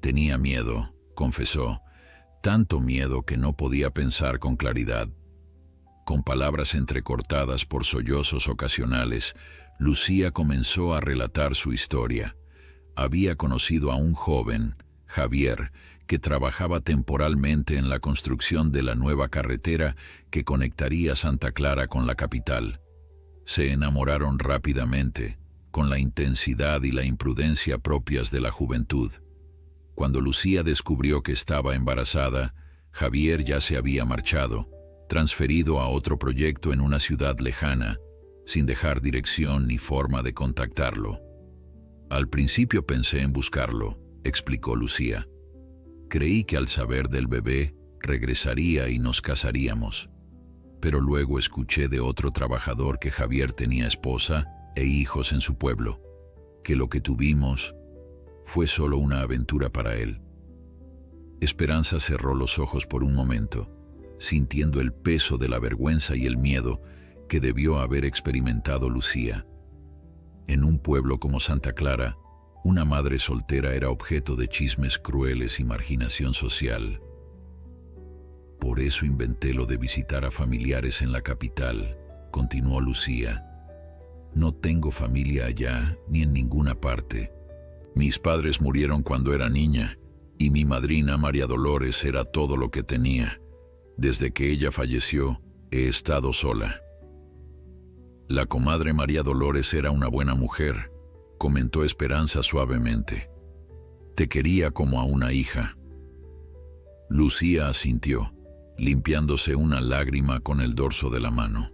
A: «Tenía miedo», confesó, «tanto miedo que no podía pensar con claridad». Con palabras entrecortadas por sollozos ocasionales, Lucía comenzó a relatar su historia. Había conocido a un joven, Javier, que trabajaba temporalmente en la construcción de la nueva carretera que conectaría Santa Clara con la capital. Se enamoraron rápidamente, con la intensidad y la imprudencia propias de la juventud. Cuando Lucía descubrió que estaba embarazada, Javier ya se había marchado, transferido a otro proyecto en una ciudad lejana, sin dejar dirección ni forma de contactarlo. «Al principio pensé en buscarlo», explicó Lucía. «Creí que al saber del bebé regresaría y nos casaríamos. Pero luego escuché de otro trabajador que Javier tenía esposa e hijos en su pueblo, que lo que tuvimos fue solo una aventura para él». Esperanza cerró los ojos por un momento, sintiendo el peso de la vergüenza y el miedo que debió haber experimentado Lucía. En un pueblo como Santa Clara, una madre soltera era objeto de chismes crueles y marginación social. «Por eso inventé lo de visitar a familiares en la capital», continuó Lucía. «No tengo familia allá ni en ninguna parte. Mis padres murieron cuando era niña y mi madrina María Dolores era todo lo que tenía. Desde que ella falleció, He estado sola. La comadre María Dolores era una buena mujer, comentó Esperanza suavemente. Te quería como a una hija. Lucía asintió, limpiándose una lágrima con el dorso de la mano.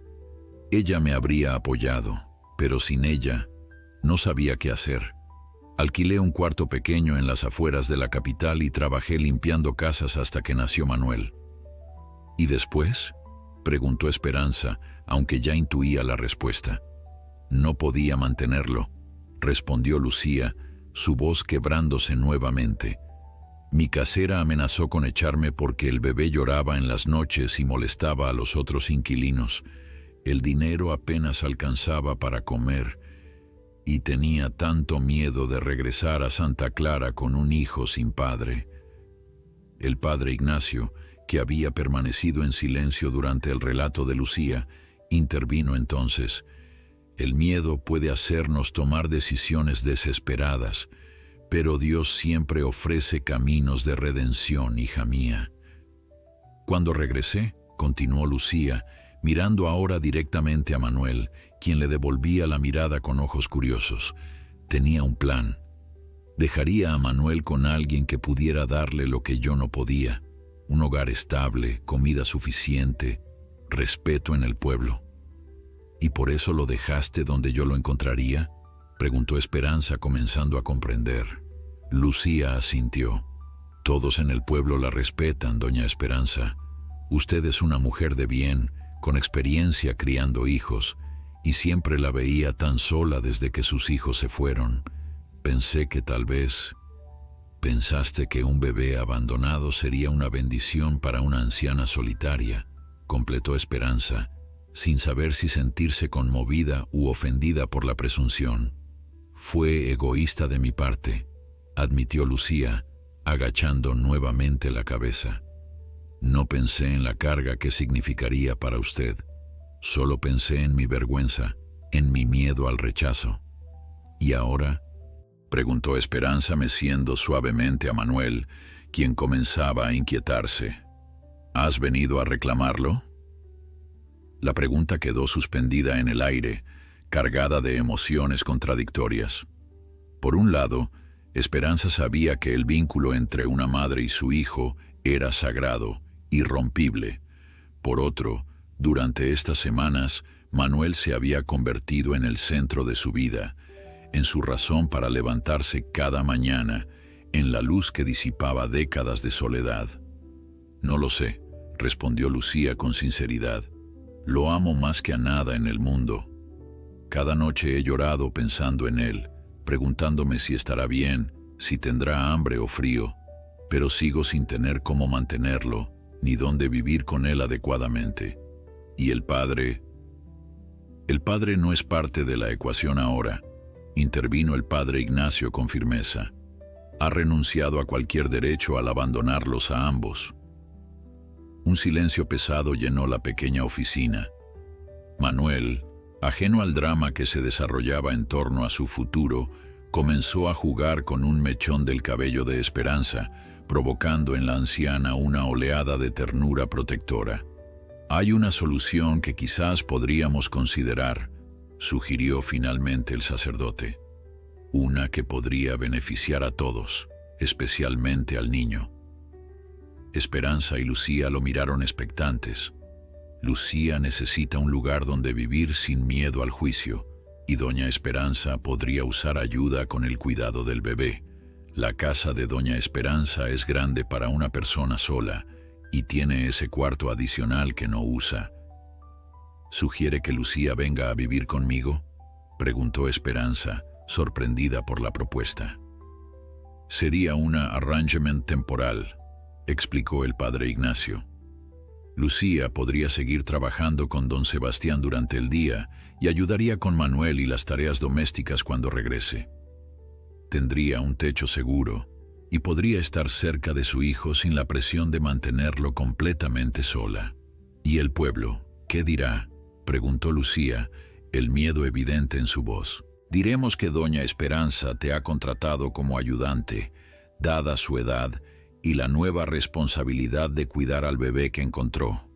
A: Ella me habría apoyado, pero sin ella no sabía qué hacer. Alquilé un cuarto pequeño en las afueras de la capital y trabajé limpiando casas hasta que nació Manuel. ¿Y después?, preguntó Esperanza, aunque ya intuía la respuesta. No podía mantenerlo, respondió Lucía, su voz quebrándose nuevamente. Mi casera amenazó con echarme porque el bebé lloraba en las noches y molestaba a los otros inquilinos. El dinero apenas alcanzaba para comer y tenía tanto miedo de regresar a Santa Clara con un hijo sin padre. El padre Ignacio, que había permanecido en silencio durante el relato de Lucía, intervino entonces. El miedo puede hacernos tomar decisiones desesperadas, pero Dios siempre ofrece caminos de redención, hija mía. Cuando regresé, continuó Lucía, mirando ahora directamente a Manuel, quien le devolvía la mirada con ojos curiosos. Tenía un plan. Dejaría a Manuel con alguien que pudiera darle lo que yo no podía: un hogar estable, comida suficiente, respeto en el pueblo. ¿Y por eso lo dejaste donde yo lo encontraría?, preguntó Esperanza, comenzando a comprender. Lucía asintió. Todos en el pueblo la respetan, doña Esperanza. Usted es una mujer de bien, con experiencia criando hijos, y siempre la veía tan sola desde que sus hijos se fueron. Pensé que tal vez... Pensaste que un bebé abandonado sería una bendición para una anciana solitaria, completó Esperanza, sin saber si sentirse conmovida u ofendida por la presunción. Fue egoísta de mi parte, admitió Lucía, agachando nuevamente la cabeza. No pensé en la carga que significaría para usted. Solo pensé en mi vergüenza, en mi miedo al rechazo. ¿Y ahora?, preguntó Esperanza, meciendo suavemente a Manuel, quien comenzaba a inquietarse. ¿Has venido a reclamarlo? La pregunta quedó suspendida en el aire, cargada de emociones contradictorias. Por un lado, Esperanza sabía que el vínculo entre una madre y su hijo era sagrado, irrompible. Por otro, durante estas semanas, Manuel se había convertido en el centro de su vida, en su razón para levantarse cada mañana, en la luz que disipaba décadas de soledad. No lo sé, respondió Lucía con sinceridad. Lo amo más que a nada en el mundo. Cada noche he llorado pensando en él, preguntándome si estará bien, si tendrá hambre o frío, pero sigo sin tener cómo mantenerlo, ni dónde vivir con él adecuadamente. ¿Y el padre? El padre no es parte de la ecuación ahora, intervino el padre Ignacio con firmeza. Ha renunciado a cualquier derecho al abandonarlos a ambos. Un silencio pesado llenó la pequeña oficina. Manuel, ajeno al drama que se desarrollaba en torno a su futuro, comenzó a jugar con un mechón del cabello de Esperanza, provocando en la anciana una oleada de ternura protectora. Hay una solución que quizás podríamos considerar, sugirió finalmente el sacerdote. Una que podría beneficiar a todos, especialmente al niño. Esperanza y Lucía lo miraron expectantes. Lucía necesita un lugar donde vivir sin miedo al juicio, y doña Esperanza podría usar ayuda con el cuidado del bebé. La casa de doña Esperanza es grande para una persona sola, y tiene ese cuarto adicional que no usa. ¿Sugiere que Lucía venga a vivir conmigo?, preguntó Esperanza, sorprendida por la propuesta. Sería una arrangement temporal, explicó el padre Ignacio. Lucía podría seguir trabajando con don Sebastián durante el día y ayudaría con Manuel y las tareas domésticas cuando regrese. Tendría un techo seguro y podría estar cerca de su hijo sin la presión de mantenerlo completamente sola. ¿Y el pueblo? ¿Qué dirá?, preguntó Lucía, el miedo evidente en su voz. Diremos que doña Esperanza te ha contratado como ayudante, dada su edad y la nueva responsabilidad de cuidar al bebé que encontró.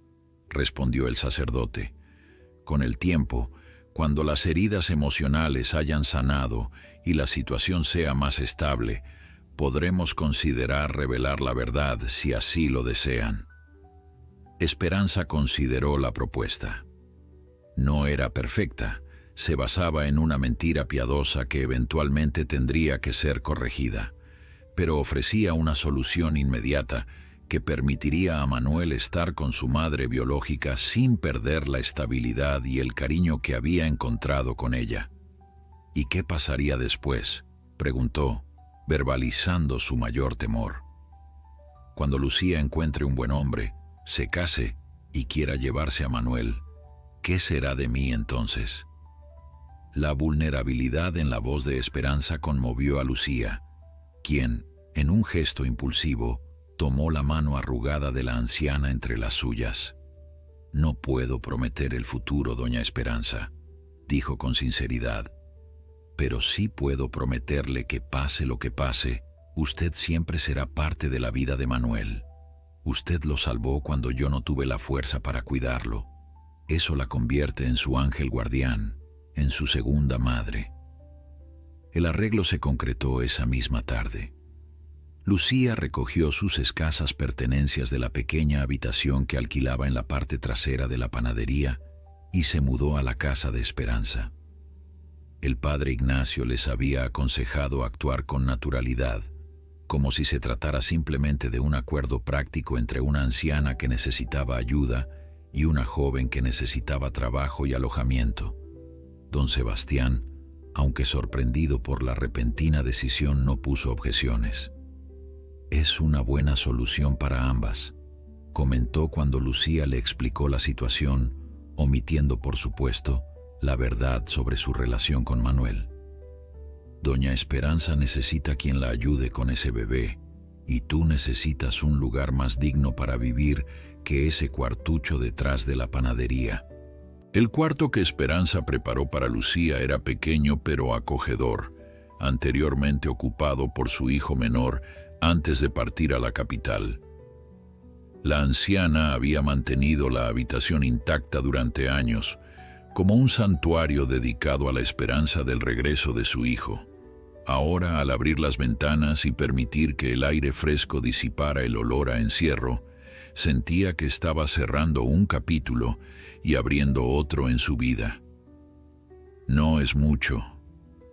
A: respondió el sacerdote. Con el tiempo, cuando las heridas emocionales hayan sanado y la situación sea más estable, podremos considerar revelar la verdad si así lo desean. Esperanza consideró la propuesta. No era perfecta, se basaba en una mentira piadosa que eventualmente tendría que ser corregida, pero ofrecía una solución inmediata que permitiría a Manuel estar con su madre biológica sin perder la estabilidad y el cariño que había encontrado con ella. ¿Y qué pasaría después?, preguntó, verbalizando su mayor temor. Cuando Lucía encuentre un buen hombre, se case y quiera llevarse a Manuel, ¿qué será de mí entonces? La vulnerabilidad en la voz de Esperanza conmovió a Lucía, quien, en un gesto impulsivo, tomó la mano arrugada de la anciana entre las suyas. «No puedo prometer el futuro, doña Esperanza», dijo con sinceridad, «pero sí puedo prometerle que pase lo que pase, usted siempre será parte de la vida de Manuel. Usted lo salvó cuando yo no tuve la fuerza para cuidarlo. Eso la convierte en su ángel guardián, en su segunda madre». El arreglo se concretó esa misma tarde. Lucía recogió sus escasas pertenencias de la pequeña habitación que alquilaba en la parte trasera de la panadería y se mudó a la casa de Esperanza. El padre Ignacio les había aconsejado actuar con naturalidad, como si se tratara simplemente de un acuerdo práctico entre una anciana que necesitaba ayuda y una joven que necesitaba trabajo y alojamiento. Don Sebastián, aunque sorprendido por la repentina decisión, no puso objeciones. «Es una buena solución para ambas», comentó cuando Lucía le explicó la situación, omitiendo, por supuesto, la verdad sobre su relación con Manuel. «Doña Esperanza necesita quien la ayude con ese bebé, y tú necesitas un lugar más digno para vivir que ese cuartucho detrás de la panadería». El cuarto que Esperanza preparó para Lucía era pequeño pero acogedor, anteriormente ocupado por su hijo menor antes de partir a la capital. La anciana había mantenido la habitación intacta durante años, como un santuario dedicado a la esperanza del regreso de su hijo. Ahora, al abrir las ventanas y permitir que el aire fresco disipara el olor a encierro, sentía que estaba cerrando un capítulo y abriendo otro en su vida. «No es mucho»,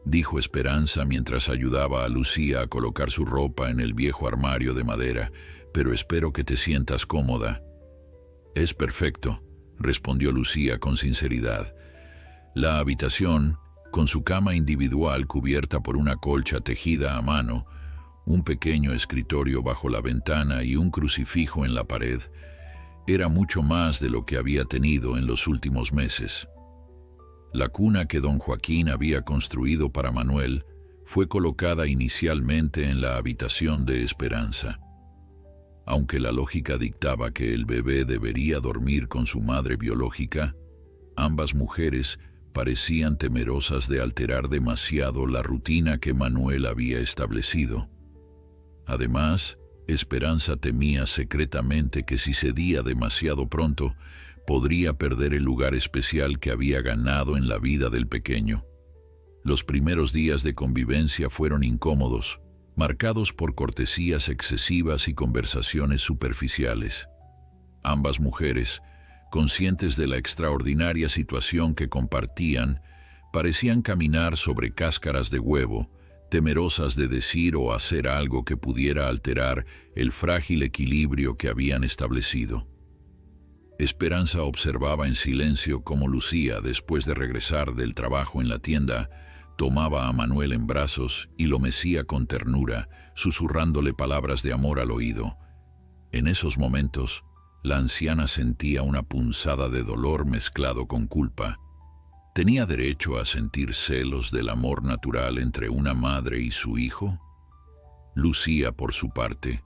A: dijo Esperanza mientras ayudaba a Lucía a colocar su ropa en el viejo armario de madera, «pero espero que te sientas cómoda». «Es perfecto», respondió Lucía con sinceridad. La habitación, con su cama individual cubierta por una colcha tejida a mano, un pequeño escritorio bajo la ventana y un crucifijo en la pared, era mucho más de lo que había tenido en los últimos meses. La cuna que don Joaquín había construido para Manuel fue colocada inicialmente en la habitación de Esperanza. Aunque la lógica dictaba que el bebé debería dormir con su madre biológica, ambas mujeres parecían temerosas de alterar demasiado la rutina que Manuel había establecido. Además, Esperanza temía secretamente que si cedía demasiado pronto, podría perder el lugar especial que había ganado en la vida del pequeño. Los primeros días de convivencia fueron incómodos, marcados por cortesías excesivas y conversaciones superficiales. Ambas mujeres, conscientes de la extraordinaria situación que compartían, parecían caminar sobre cáscaras de huevo, temerosas de decir o hacer algo que pudiera alterar el frágil equilibrio que habían establecido. Esperanza observaba en silencio cómo Lucía, después de regresar del trabajo en la tienda, tomaba a Manuel en brazos y lo mecía con ternura, susurrándole palabras de amor al oído. En esos momentos, la anciana sentía una punzada de dolor mezclado con culpa. ¿Tenía derecho a sentir celos del amor natural entre una madre y su hijo? Lucía, por su parte,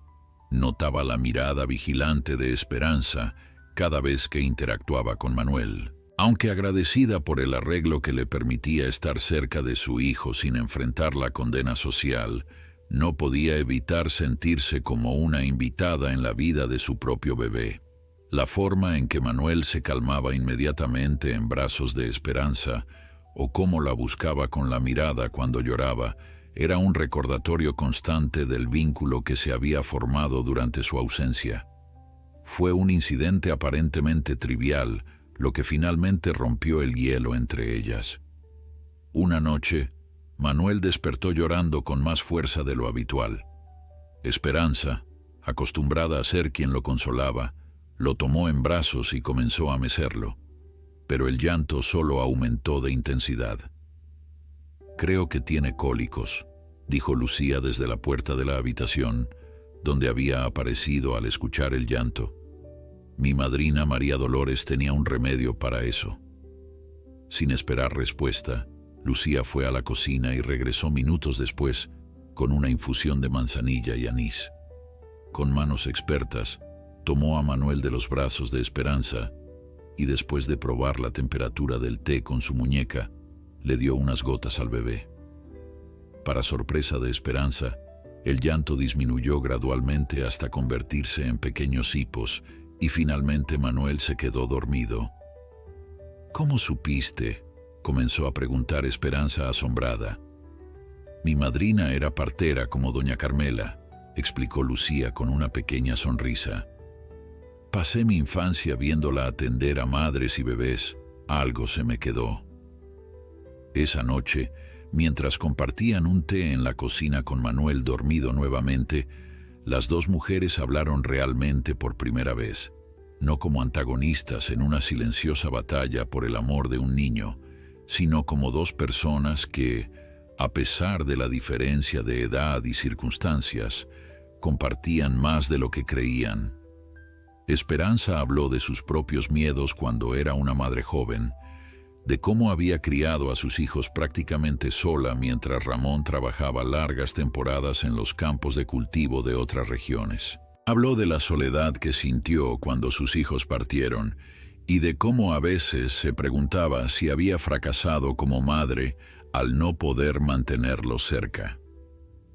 A: notaba la mirada vigilante de Esperanza cada vez que interactuaba con Manuel. Aunque agradecida por el arreglo que le permitía estar cerca de su hijo sin enfrentar la condena social, no podía evitar sentirse como una invitada en la vida de su propio bebé. La forma en que Manuel se calmaba inmediatamente en brazos de Esperanza, o cómo la buscaba con la mirada cuando lloraba, era un recordatorio constante del vínculo que se había formado durante su ausencia. Fue un incidente aparentemente trivial, lo que finalmente rompió el hielo entre ellas. Una noche, Manuel despertó llorando con más fuerza de lo habitual. Esperanza, acostumbrada a ser quien lo consolaba, lo tomó en brazos y comenzó a mecerlo, pero el llanto solo aumentó de intensidad. «Creo que tiene cólicos», dijo Lucía desde la puerta de la habitación, donde había aparecido al escuchar el llanto. Mi madrina María Dolores tenía un remedio para eso. Sin esperar respuesta, Lucía fue a la cocina y regresó minutos después con una infusión de manzanilla y anís. Con manos expertas, tomó a Manuel de los brazos de Esperanza y después de probar la temperatura del té con su muñeca, le dio unas gotas al bebé. Para sorpresa de Esperanza, el llanto disminuyó gradualmente hasta convertirse en pequeños hipos y finalmente Manuel se quedó dormido. «¿Cómo supiste?», comenzó a preguntar Esperanza asombrada. «Mi madrina era partera como doña Carmela», explicó Lucía con una pequeña sonrisa. «Pasé mi infancia viéndola atender a madres y bebés. Algo se me quedó». Esa noche, mientras compartían un té en la cocina con Manuel dormido nuevamente, las dos mujeres hablaron realmente por primera vez, no como antagonistas en una silenciosa batalla por el amor de un niño, sino como dos personas que, a pesar de la diferencia de edad y circunstancias, compartían más de lo que creían. Esperanza habló de sus propios miedos cuando era una madre joven, de cómo había criado a sus hijos prácticamente sola mientras Ramón trabajaba largas temporadas en los campos de cultivo de otras regiones. Habló de la soledad que sintió cuando sus hijos partieron y de cómo a veces se preguntaba si había fracasado como madre al no poder mantenerlos cerca.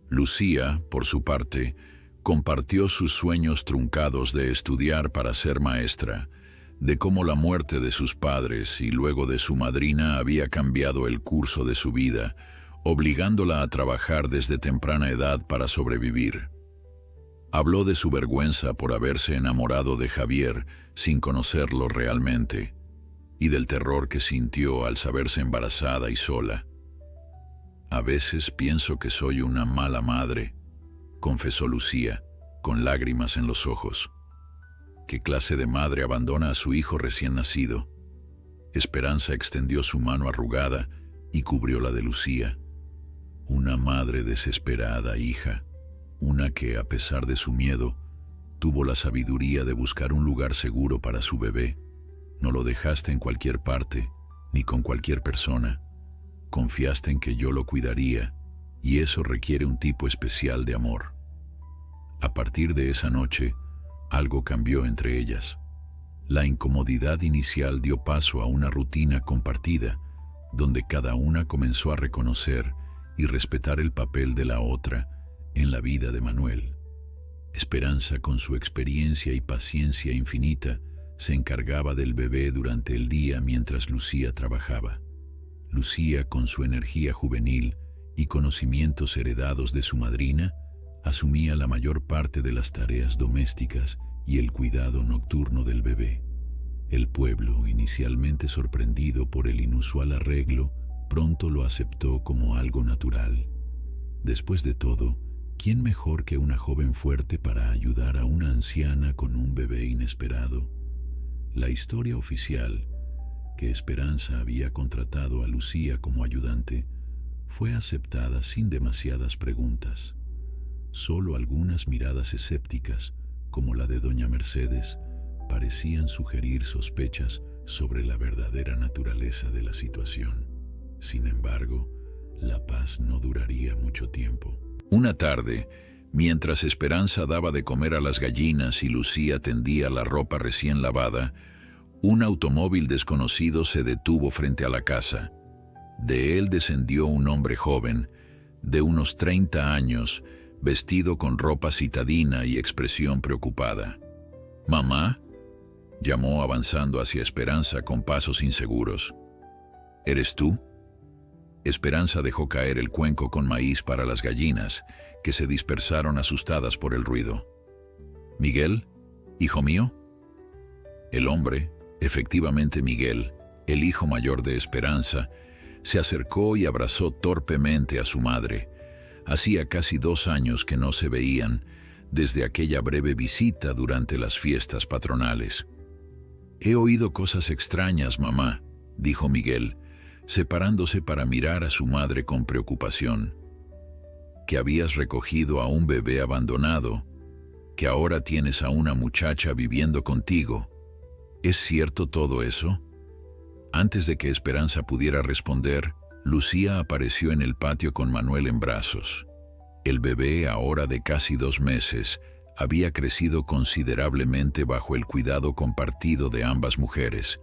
A: Lucía, por su parte, compartió sus sueños truncados de estudiar para ser maestra, de cómo la muerte de sus padres y luego de su madrina había cambiado el curso de su vida, obligándola a trabajar desde temprana edad para sobrevivir. Habló de su vergüenza por haberse enamorado de Javier sin conocerlo realmente, y del terror que sintió al saberse embarazada y sola. «A veces pienso que soy una mala madre», confesó Lucía, con lágrimas en los ojos. ¿Qué clase de madre abandona a su hijo recién nacido? Esperanza extendió su mano arrugada y cubrió la de Lucía. Una madre desesperada, hija, una que, a pesar de su miedo, tuvo la sabiduría de buscar un lugar seguro para su bebé. No lo dejaste en cualquier parte, ni con cualquier persona. Confiaste en que yo lo cuidaría, y eso requiere un tipo especial de amor. A partir de esa noche, algo cambió entre ellas. La incomodidad inicial dio paso a una rutina compartida, donde cada una comenzó a reconocer y respetar el papel de la otra en la vida de Manuel. Esperanza, con su experiencia y paciencia infinita, se encargaba del bebé durante el día mientras Lucía trabajaba. Lucía, con su energía juvenil y conocimientos heredados de su madrina, asumía la mayor parte de las tareas domésticas y el cuidado nocturno del bebé. El pueblo, inicialmente sorprendido por el inusual arreglo, pronto lo aceptó como algo natural. Después de todo, ¿quién mejor que una joven fuerte para ayudar a una anciana con un bebé inesperado? La historia oficial, que Esperanza había contratado a Lucía como ayudante, fue aceptada sin demasiadas preguntas. Solo algunas miradas escépticas, como la de doña Mercedes, parecían sugerir sospechas sobre la verdadera naturaleza de la situación. Sin embargo, la paz no duraría mucho tiempo. Una tarde, mientras Esperanza daba de comer a las gallinas y Lucía tendía la ropa recién lavada, un automóvil desconocido se detuvo frente a la casa. De él descendió un hombre joven, de unos 30 años, vestido con ropa citadina y expresión preocupada. «¿Mamá?», llamó avanzando hacia Esperanza con pasos inseguros. ¿Eres tú? Esperanza dejó caer el cuenco con maíz para las gallinas, que se dispersaron asustadas por el ruido. ¿Miguel? ¿Hijo mío? El hombre, efectivamente Miguel, el hijo mayor de Esperanza, se acercó y abrazó torpemente a su madre. Hacía casi 2 años que no se veían, desde aquella breve visita durante las fiestas patronales. «He oído cosas extrañas, mamá», dijo Miguel, separándose para mirar a su madre con preocupación. «Que habías recogido a un bebé abandonado, que ahora tienes a una muchacha viviendo contigo. ¿Es cierto todo eso?». Antes de que Esperanza pudiera responder, Lucía apareció en el patio con Manuel en brazos. El bebé, ahora de casi 2 meses, había crecido considerablemente bajo el cuidado compartido de ambas mujeres.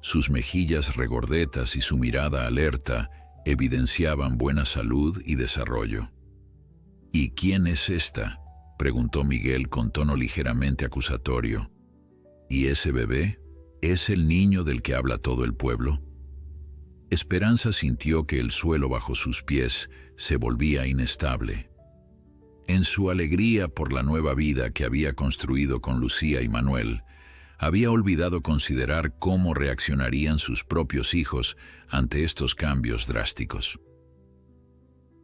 A: Sus mejillas regordetas y su mirada alerta evidenciaban buena salud y desarrollo. «¿Y quién es esta?», preguntó Miguel con tono ligeramente acusatorio. «¿Y ese bebé? ¿Es el niño del que habla todo el pueblo?». Esperanza sintió que el suelo bajo sus pies se volvía inestable. En su alegría por la nueva vida que había construido con Lucía y Manuel, había olvidado considerar cómo reaccionarían sus propios hijos ante estos cambios drásticos.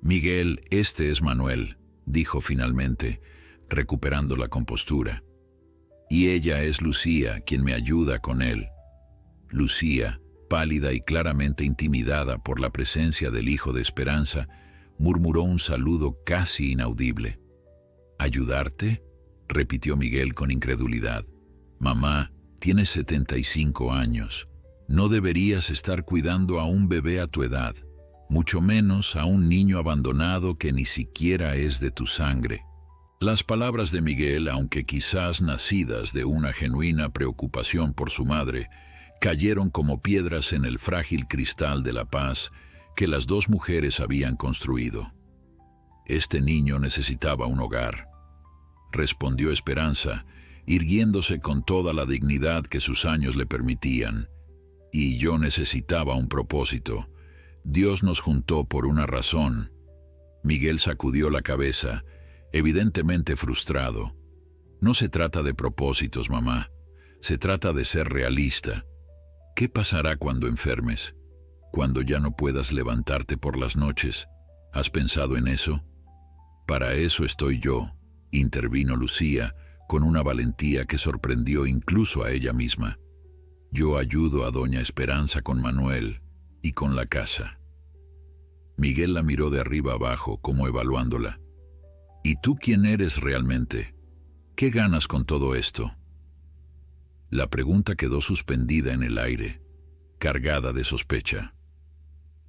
A: «Miguel, este es Manuel», dijo finalmente, recuperando la compostura. «Y ella es Lucía, quien me ayuda con él». Lucía, pálida y claramente intimidada por la presencia del hijo de Esperanza, murmuró un saludo casi inaudible. «¿Ayudarte?», repitió Miguel con incredulidad. «Mamá, tienes 75 años. No deberías estar cuidando a un bebé a tu edad, mucho menos a un niño abandonado que ni siquiera es de tu sangre». Las palabras de Miguel, aunque quizás nacidas de una genuina preocupación por su madre, cayeron como piedras en el frágil cristal de la paz que las 2 mujeres habían construido. «Este niño necesitaba un hogar», respondió Esperanza, irguiéndose con toda la dignidad que sus años le permitían. «Y yo necesitaba un propósito. Dios nos juntó por una razón». Miguel sacudió la cabeza, evidentemente frustrado. «No se trata de propósitos, mamá. Se trata de ser realista. ¿Qué pasará cuando enfermes? Cuando ya no puedas levantarte por las noches. ¿Has pensado en eso?». «Para eso estoy yo», intervino Lucía, con una valentía que sorprendió incluso a ella misma. «Yo ayudo a doña Esperanza con Manuel y con la casa». Miguel la miró de arriba abajo, como evaluándola. «¿Y tú quién eres realmente? ¿Qué ganas con todo esto?». La pregunta quedó suspendida en el aire, cargada de sospecha.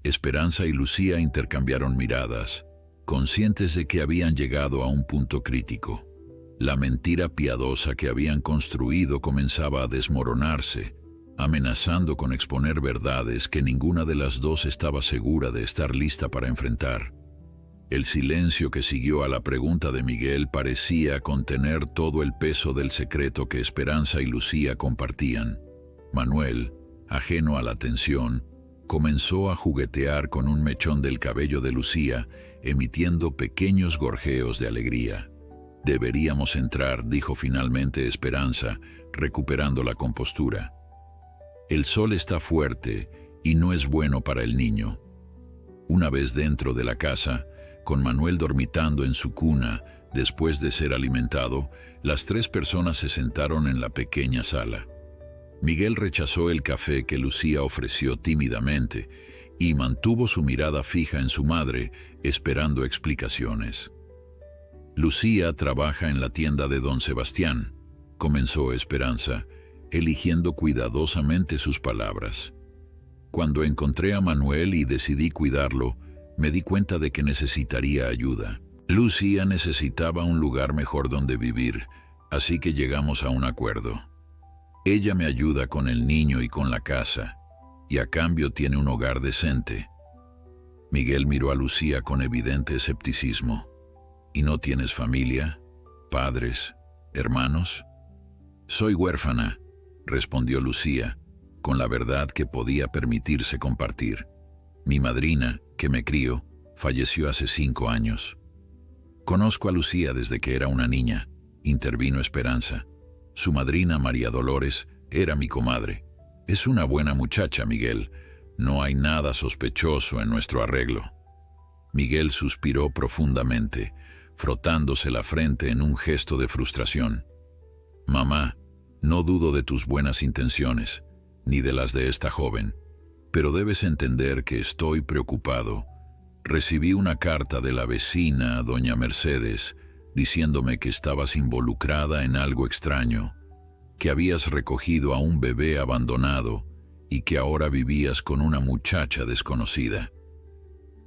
A: Esperanza y Lucía intercambiaron miradas, conscientes de que habían llegado a un punto crítico. La mentira piadosa que habían construido comenzaba a desmoronarse, amenazando con exponer verdades que ninguna de las 2 estaba segura de estar lista para enfrentar. El silencio que siguió a la pregunta de Miguel parecía contener todo el peso del secreto que Esperanza y Lucía compartían. Manuel, ajeno a la tensión, comenzó a juguetear con un mechón del cabello de Lucía, emitiendo pequeños gorjeos de alegría. «Deberíamos entrar», dijo finalmente Esperanza, recuperando la compostura. «El sol está fuerte y no es bueno para el niño». Una vez dentro de la casa, con Manuel dormitando en su cuna, después de ser alimentado, las 3 personas se sentaron en la pequeña sala. Miguel rechazó el café que Lucía ofreció tímidamente y mantuvo su mirada fija en su madre, esperando explicaciones. «Lucía trabaja en la tienda de don Sebastián», comenzó Esperanza, eligiendo cuidadosamente sus palabras. «Cuando encontré a Manuel y decidí cuidarlo, me di cuenta de que necesitaría ayuda. Lucía necesitaba un lugar mejor donde vivir, así que llegamos a un acuerdo. Ella me ayuda con el niño y con la casa, y a cambio tiene un hogar decente». Miguel miró a Lucía con evidente escepticismo. «¿Y no tienes familia? ¿Padres? ¿Hermanos?». «Soy huérfana», respondió Lucía, con la verdad que podía permitirse compartir. Mi madrina, que me crió, falleció hace 5 años. Conozco a Lucía desde que era una niña, intervino Esperanza. Su madrina, María Dolores, era mi comadre. Es una buena muchacha, Miguel. No hay nada sospechoso en nuestro arreglo. Miguel suspiró profundamente, frotándose la frente en un gesto de frustración. Mamá, no dudo de tus buenas intenciones, ni de las de esta joven, pero debes entender que estoy preocupado. Recibí una carta de la vecina, doña Mercedes, diciéndome que estabas involucrada en algo extraño, que habías recogido a un bebé abandonado y que ahora vivías con una muchacha desconocida.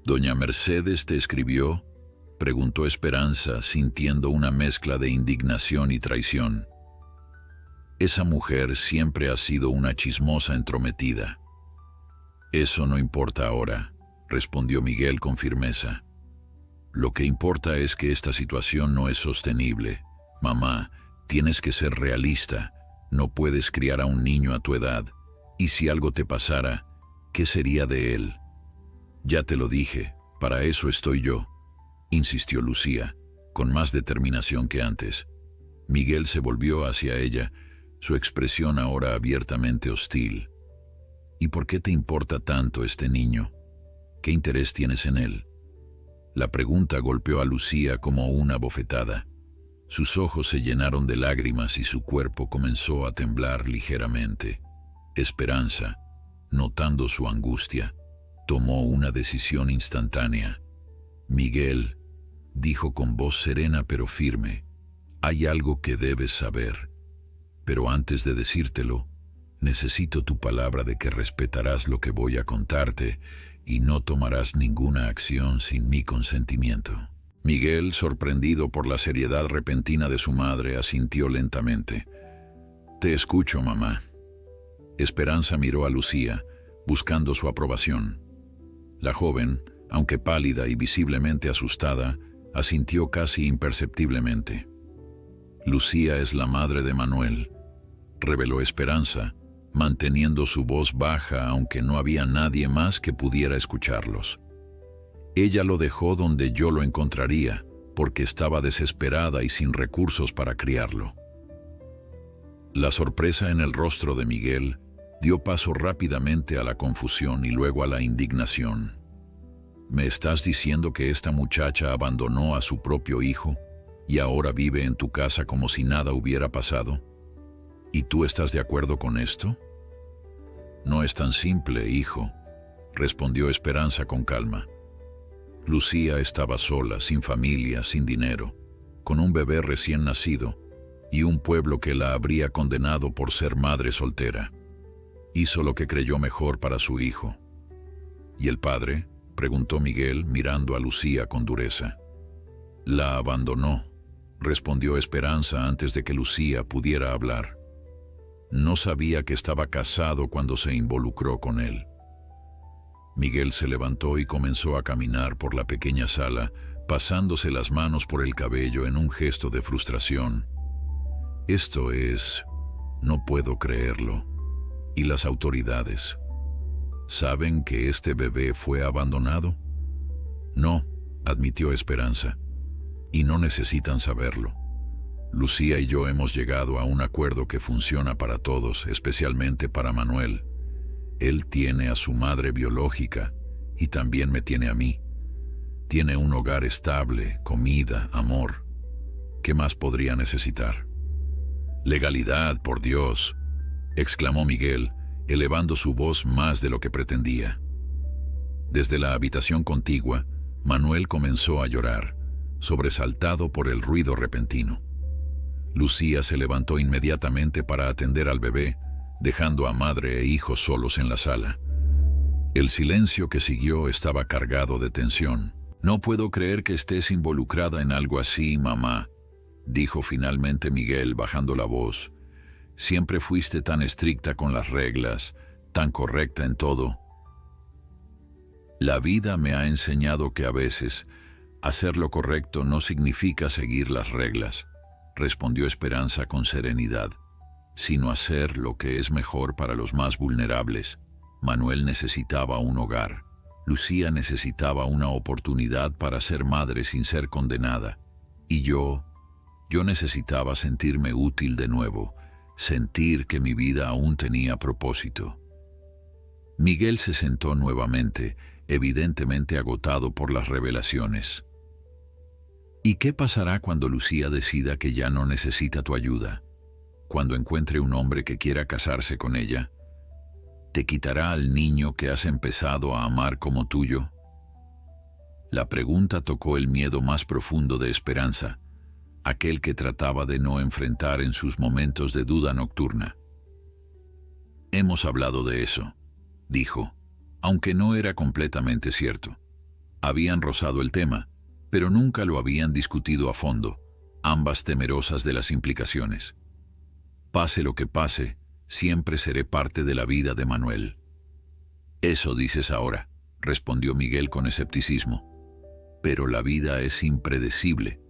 A: ¿Doña Mercedes te escribió?, preguntó Esperanza, sintiendo una mezcla de indignación y traición. Esa mujer siempre ha sido una chismosa entrometida. Eso no importa ahora, respondió Miguel con firmeza. Lo que importa es que esta situación no es sostenible. Mamá, tienes que ser realista. No puedes criar a un niño a tu edad. Y si algo te pasara, ¿qué sería de él? Ya te lo dije, para eso estoy yo, insistió Lucía, con más determinación que antes. Miguel se volvió hacia ella, su expresión ahora abiertamente hostil. ¿Y por qué te importa tanto este niño? ¿Qué interés tienes en él? La pregunta golpeó a Lucía como una bofetada. Sus ojos se llenaron de lágrimas y su cuerpo comenzó a temblar ligeramente. Esperanza, notando su angustia, tomó una decisión instantánea. Miguel, dijo con voz serena pero firme, hay algo que debes saber. Pero antes de decírtelo, necesito tu palabra de que respetarás lo que voy a contarte y no tomarás ninguna acción sin mi consentimiento. Miguel, sorprendido por la seriedad repentina de su madre, asintió lentamente. Te escucho, mamá. Esperanza miró a Lucía, buscando su aprobación. La joven, aunque pálida y visiblemente asustada, asintió casi imperceptiblemente. Lucía es la madre de Manuel, reveló Esperanza, manteniendo su voz baja aunque no había nadie más que pudiera escucharlos. Ella lo dejó donde yo lo encontraría, porque estaba desesperada y sin recursos para criarlo. La sorpresa en el rostro de Miguel dio paso rápidamente a la confusión y luego a la indignación. ¿Me estás diciendo que esta muchacha abandonó a su propio hijo y ahora vive en tu casa como si nada hubiera pasado? ¿Y tú estás de acuerdo con esto? No es tan simple, hijo, respondió Esperanza con calma. Lucía estaba sola, sin familia, sin dinero, con un bebé recién nacido y un pueblo que la habría condenado por ser madre soltera. Hizo lo que creyó mejor para su hijo. ¿Y el padre?, preguntó Miguel, mirando a Lucía con dureza. La abandonó, respondió Esperanza antes de que Lucía pudiera hablar. No sabía que estaba casado cuando se involucró con él. Miguel se levantó y comenzó a caminar por la pequeña sala, pasándose las manos por el cabello en un gesto de frustración. Esto es... no puedo creerlo. ¿Y las autoridades? ¿Saben que este bebé fue abandonado? No, admitió Esperanza. Y no necesitan saberlo. Lucía y yo hemos llegado a un acuerdo que funciona para todos, especialmente para Manuel. Él tiene a su madre biológica y también me tiene a mí. Tiene un hogar estable, comida, amor. ¿Qué más podría necesitar? Legalidad, por Dios, exclamó Miguel, elevando su voz más de lo que pretendía. Desde la habitación contigua, Manuel comenzó a llorar, sobresaltado por el ruido repentino. Lucía se levantó inmediatamente para atender al bebé, dejando a madre e hijo solos en la sala. El silencio que siguió estaba cargado de tensión. No puedo creer que estés involucrada en algo así, mamá, dijo finalmente Miguel bajando la voz. Siempre fuiste tan estricta con las reglas, tan correcta en todo. La vida me ha enseñado que a veces hacer lo correcto no significa seguir las reglas, respondió Esperanza con serenidad. sino hacer lo que es mejor para los más vulnerables. Manuel necesitaba un hogar. Lucía necesitaba una oportunidad para ser madre sin ser condenada. Y yo necesitaba sentirme útil de nuevo, sentir que mi vida aún tenía propósito. Miguel se sentó nuevamente, evidentemente agotado por las revelaciones. ¿Y qué pasará cuando Lucía decida que ya no necesita tu ayuda? Cuando encuentre un hombre que quiera casarse con ella, ¿te quitará al niño que has empezado a amar como tuyo? La pregunta tocó el miedo más profundo de Esperanza, aquel que trataba de no enfrentar en sus momentos de duda nocturna. Hemos hablado de eso, dijo, aunque no era completamente cierto. Habían rozado el tema, pero nunca lo habían discutido a fondo, ambas temerosas de las implicaciones. Pase lo que pase, siempre seré parte de la vida de Manuel. Eso dices ahora, respondió Miguel con escepticismo. Pero la vida es impredecible,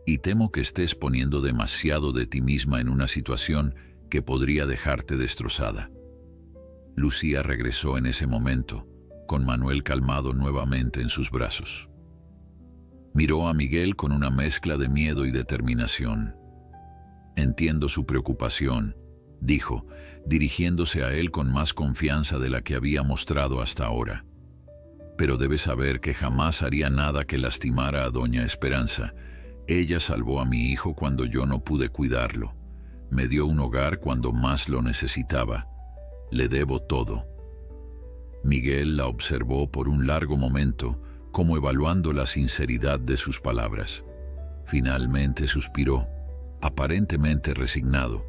A: y temo que estés poniendo demasiado de ti misma en una situación que podría dejarte destrozada. Lucía regresó en ese momento, con Manuel calmado nuevamente en sus brazos. Miró a Miguel con una mezcla de miedo y determinación. Entiendo su preocupación, dijo, dirigiéndose a él con más confianza de la que había mostrado hasta ahora. Pero debes saber que jamás haría nada que lastimara a doña Esperanza. Ella salvó a mi hijo cuando yo no pude cuidarlo. Me dio un hogar cuando más lo necesitaba. Le debo todo. Miguel la observó por un largo momento, como evaluando la sinceridad de sus palabras. Finalmente suspiró, aparentemente resignado.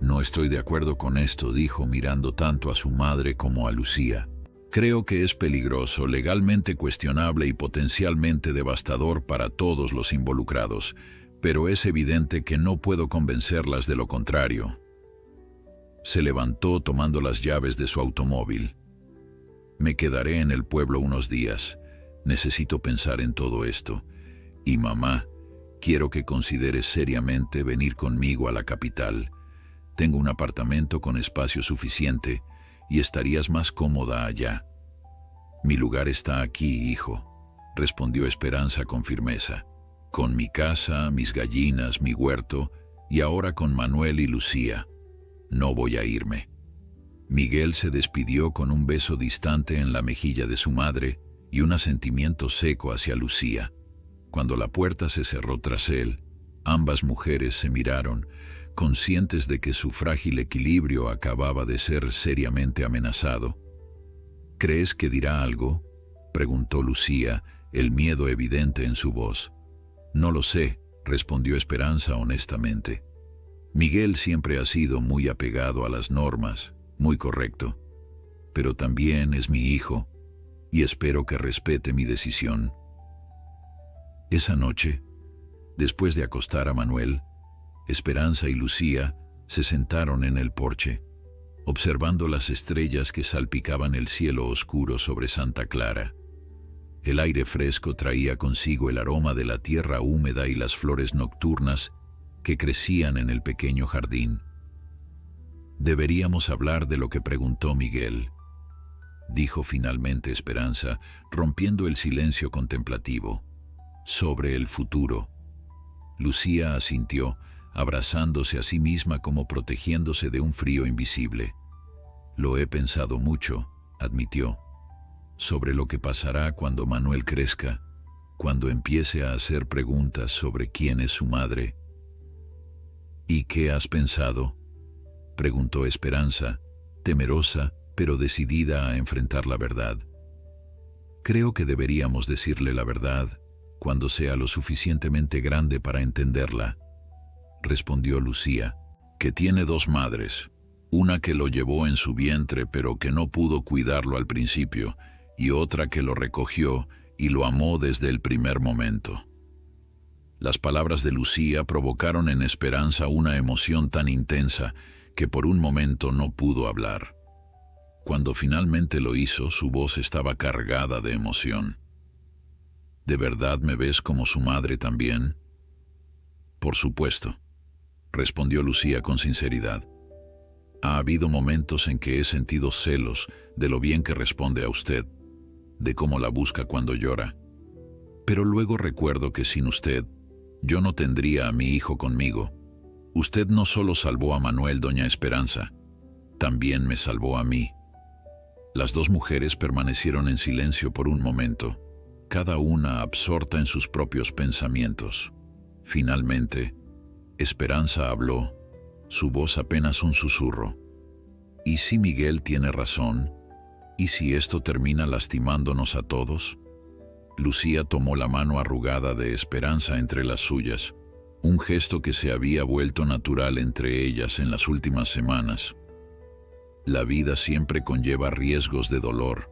A: No estoy de acuerdo con esto, dijo, mirando tanto a su madre como a Lucía. Creo que es peligroso, legalmente cuestionable y potencialmente devastador para todos los involucrados, pero es evidente que no puedo convencerlas de lo contrario. Se levantó tomando las llaves de su automóvil. Me quedaré en el pueblo unos días. Necesito pensar en todo esto. Y mamá, quiero que consideres seriamente venir conmigo a la capital. Tengo un apartamento con espacio suficiente y estarías más cómoda allá. Mi lugar está aquí, hijo, respondió Esperanza con firmeza. Con mi casa, mis gallinas, mi huerto y ahora con Manuel y Lucía. No voy a irme. Miguel se despidió con un beso distante en la mejilla de su madre y un asentimiento seco hacia Lucía. Cuando la puerta se cerró tras él, ambas mujeres se miraron, conscientes de que su frágil equilibrio acababa de ser seriamente amenazado. ¿Crees que dirá algo?, preguntó Lucía, el miedo evidente en su voz. No lo sé, respondió Esperanza honestamente. Miguel siempre ha sido muy apegado a las normas, muy correcto, pero también es mi hijo, y espero que respete mi decisión. Esa noche, después de acostar a Manuel, Esperanza y Lucía se sentaron en el porche, observando las estrellas que salpicaban el cielo oscuro sobre Santa Clara. El aire fresco traía consigo el aroma de la tierra húmeda y las flores nocturnas que crecían en el pequeño jardín. Deberíamos hablar de lo que preguntó Miguel, dijo finalmente Esperanza, rompiendo el silencio contemplativo. Sobre el futuro. Lucía asintió, abrazándose a sí misma como protegiéndose de un frío invisible. Lo he pensado mucho, admitió, sobre lo que pasará cuando Manuel crezca, cuando empiece a hacer preguntas sobre quién es su madre. ¿Y qué has pensado?, preguntó Esperanza, temerosa, pero decidida a enfrentar la verdad. Creo que deberíamos decirle la verdad cuando sea lo suficientemente grande para entenderla, respondió Lucía, que tiene dos madres, una que lo llevó en su vientre pero que no pudo cuidarlo al principio, y otra que lo recogió y lo amó desde el primer momento. Las palabras de Lucía provocaron en Esperanza una emoción tan intensa que por un momento no pudo hablar. Cuando finalmente lo hizo, su voz estaba cargada de emoción. ¿De verdad me ves como su madre también? Por supuesto, respondió Lucía con sinceridad. Ha habido momentos en que he sentido celos de lo bien que responde a usted, de cómo la busca cuando llora. Pero luego recuerdo que sin usted, yo no tendría a mi hijo conmigo. Usted no solo salvó a Manuel, doña Esperanza, también me salvó a mí. Las dos mujeres permanecieron en silencio por un momento, cada una absorta en sus propios pensamientos. Finalmente, Esperanza habló, su voz apenas un susurro. ¿Y si Miguel tiene razón? ¿Y si esto termina lastimándonos a todos? Lucía tomó la mano arrugada de Esperanza entre las suyas, un gesto que se había vuelto natural entre ellas en las últimas semanas. La vida siempre conlleva riesgos de dolor,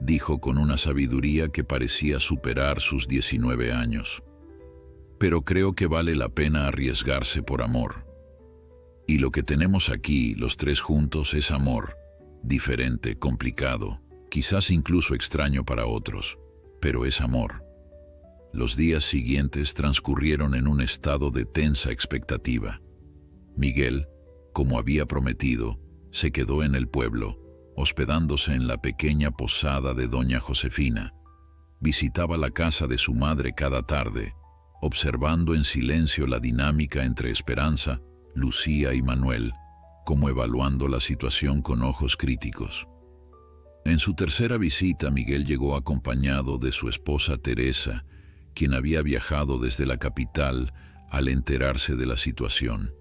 A: dijo con una sabiduría que parecía superar sus 19 años. Pero creo que vale la pena arriesgarse por amor. Y lo que tenemos aquí, los tres juntos, es amor, diferente, complicado, quizás incluso extraño para otros, pero es amor. Los días siguientes transcurrieron en un estado de tensa expectativa. Miguel, como había prometido, se quedó en el pueblo, hospedándose en la pequeña posada de doña Josefina. Visitaba la casa de su madre cada tarde, observando en silencio la dinámica entre Esperanza, Lucía y Manuel, como evaluando la situación con ojos críticos. En su tercera visita, Miguel llegó acompañado de su esposa Teresa, quien había viajado desde la capital al enterarse de la situación.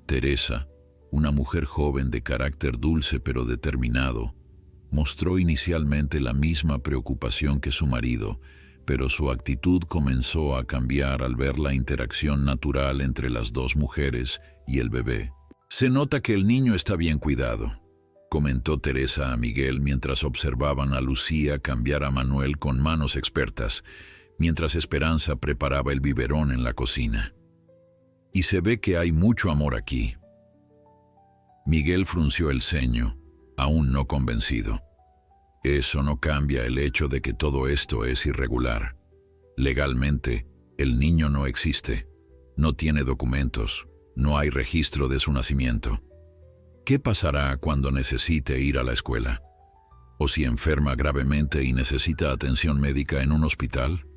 A: Teresa, una mujer joven de carácter dulce pero determinado, mostró inicialmente la misma preocupación que su marido, pero su actitud comenzó a cambiar al ver la interacción natural entre las dos mujeres y el bebé. «Se nota que el niño está bien cuidado», comentó Teresa a Miguel mientras observaban a Lucía cambiar a Manuel con manos expertas, mientras Esperanza preparaba el biberón en la cocina. «Y se ve que hay mucho amor aquí». Miguel frunció el ceño, aún no convencido. Eso no cambia el hecho de que todo esto es irregular. Legalmente, el niño no existe, no tiene documentos, no hay registro de su nacimiento. ¿Qué pasará cuando necesite ir a la escuela? ¿O si enferma gravemente y necesita atención médica en un hospital?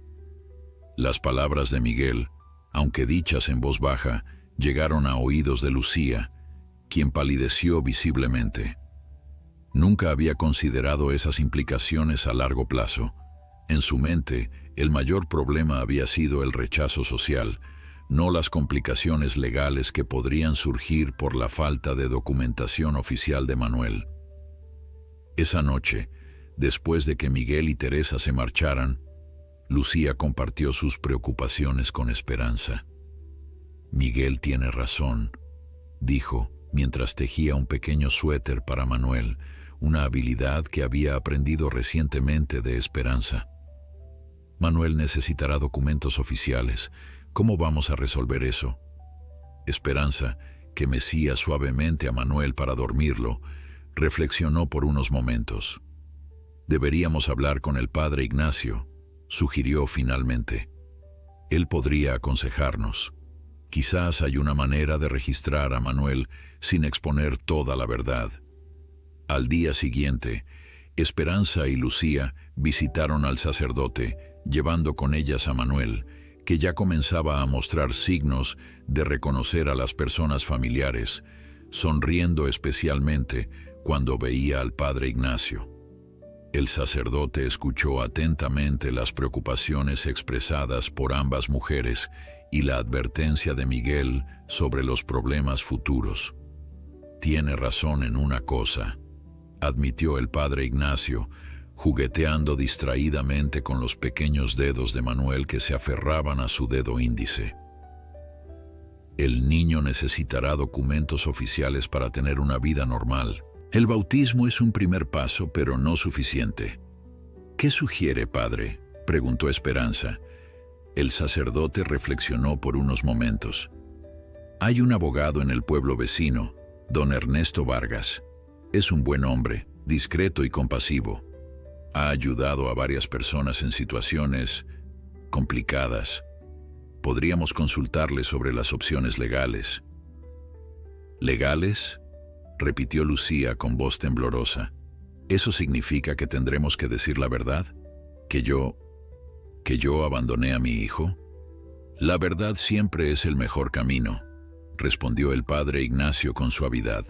A: Las palabras de Miguel, aunque dichas en voz baja, llegaron a oídos de Lucía, quien palideció visiblemente. Nunca había considerado esas implicaciones a largo plazo. En su mente, el mayor problema había sido el rechazo social, no las complicaciones legales que podrían surgir por la falta de documentación oficial de Manuel. Esa noche, después de que Miguel y Teresa se marcharan, Lucía compartió sus preocupaciones con Esperanza. «Miguel tiene razón», dijo, mientras tejía un pequeño suéter para Manuel, una habilidad que había aprendido recientemente de Esperanza. «Manuel necesitará documentos oficiales. ¿Cómo vamos a resolver eso?» Esperanza, que mecía suavemente a Manuel para dormirlo, reflexionó por unos momentos. «Deberíamos hablar con el padre Ignacio», sugirió finalmente. «Él podría aconsejarnos. Quizás hay una manera de registrar a Manuel sin exponer toda la verdad». Al día siguiente, Esperanza y Lucía visitaron al sacerdote, llevando con ellas a Manuel, que ya comenzaba a mostrar signos de reconocer a las personas familiares, sonriendo especialmente cuando veía al padre Ignacio. El sacerdote escuchó atentamente las preocupaciones expresadas por ambas mujeres y la advertencia de Miguel sobre los problemas futuros. «Tiene razón en una cosa», admitió el padre Ignacio, jugueteando distraídamente con los pequeños dedos de Manuel que se aferraban a su dedo índice. «El niño necesitará documentos oficiales para tener una vida normal. El bautismo es un primer paso, pero no suficiente». «¿Qué sugiere, padre?», preguntó Esperanza. El sacerdote reflexionó por unos momentos. «Hay un abogado en el pueblo vecino, don Ernesto Vargas. Es un buen hombre, discreto y compasivo. Ha ayudado a varias personas en situaciones complicadas. Podríamos consultarle sobre las opciones legales». «¿Legales?», repitió Lucía con voz temblorosa. ¿Eso significa que tendremos que decir la verdad? ¿Que yo abandoné a mi hijo? La verdad siempre es el mejor camino, respondió el padre Ignacio con suavidad.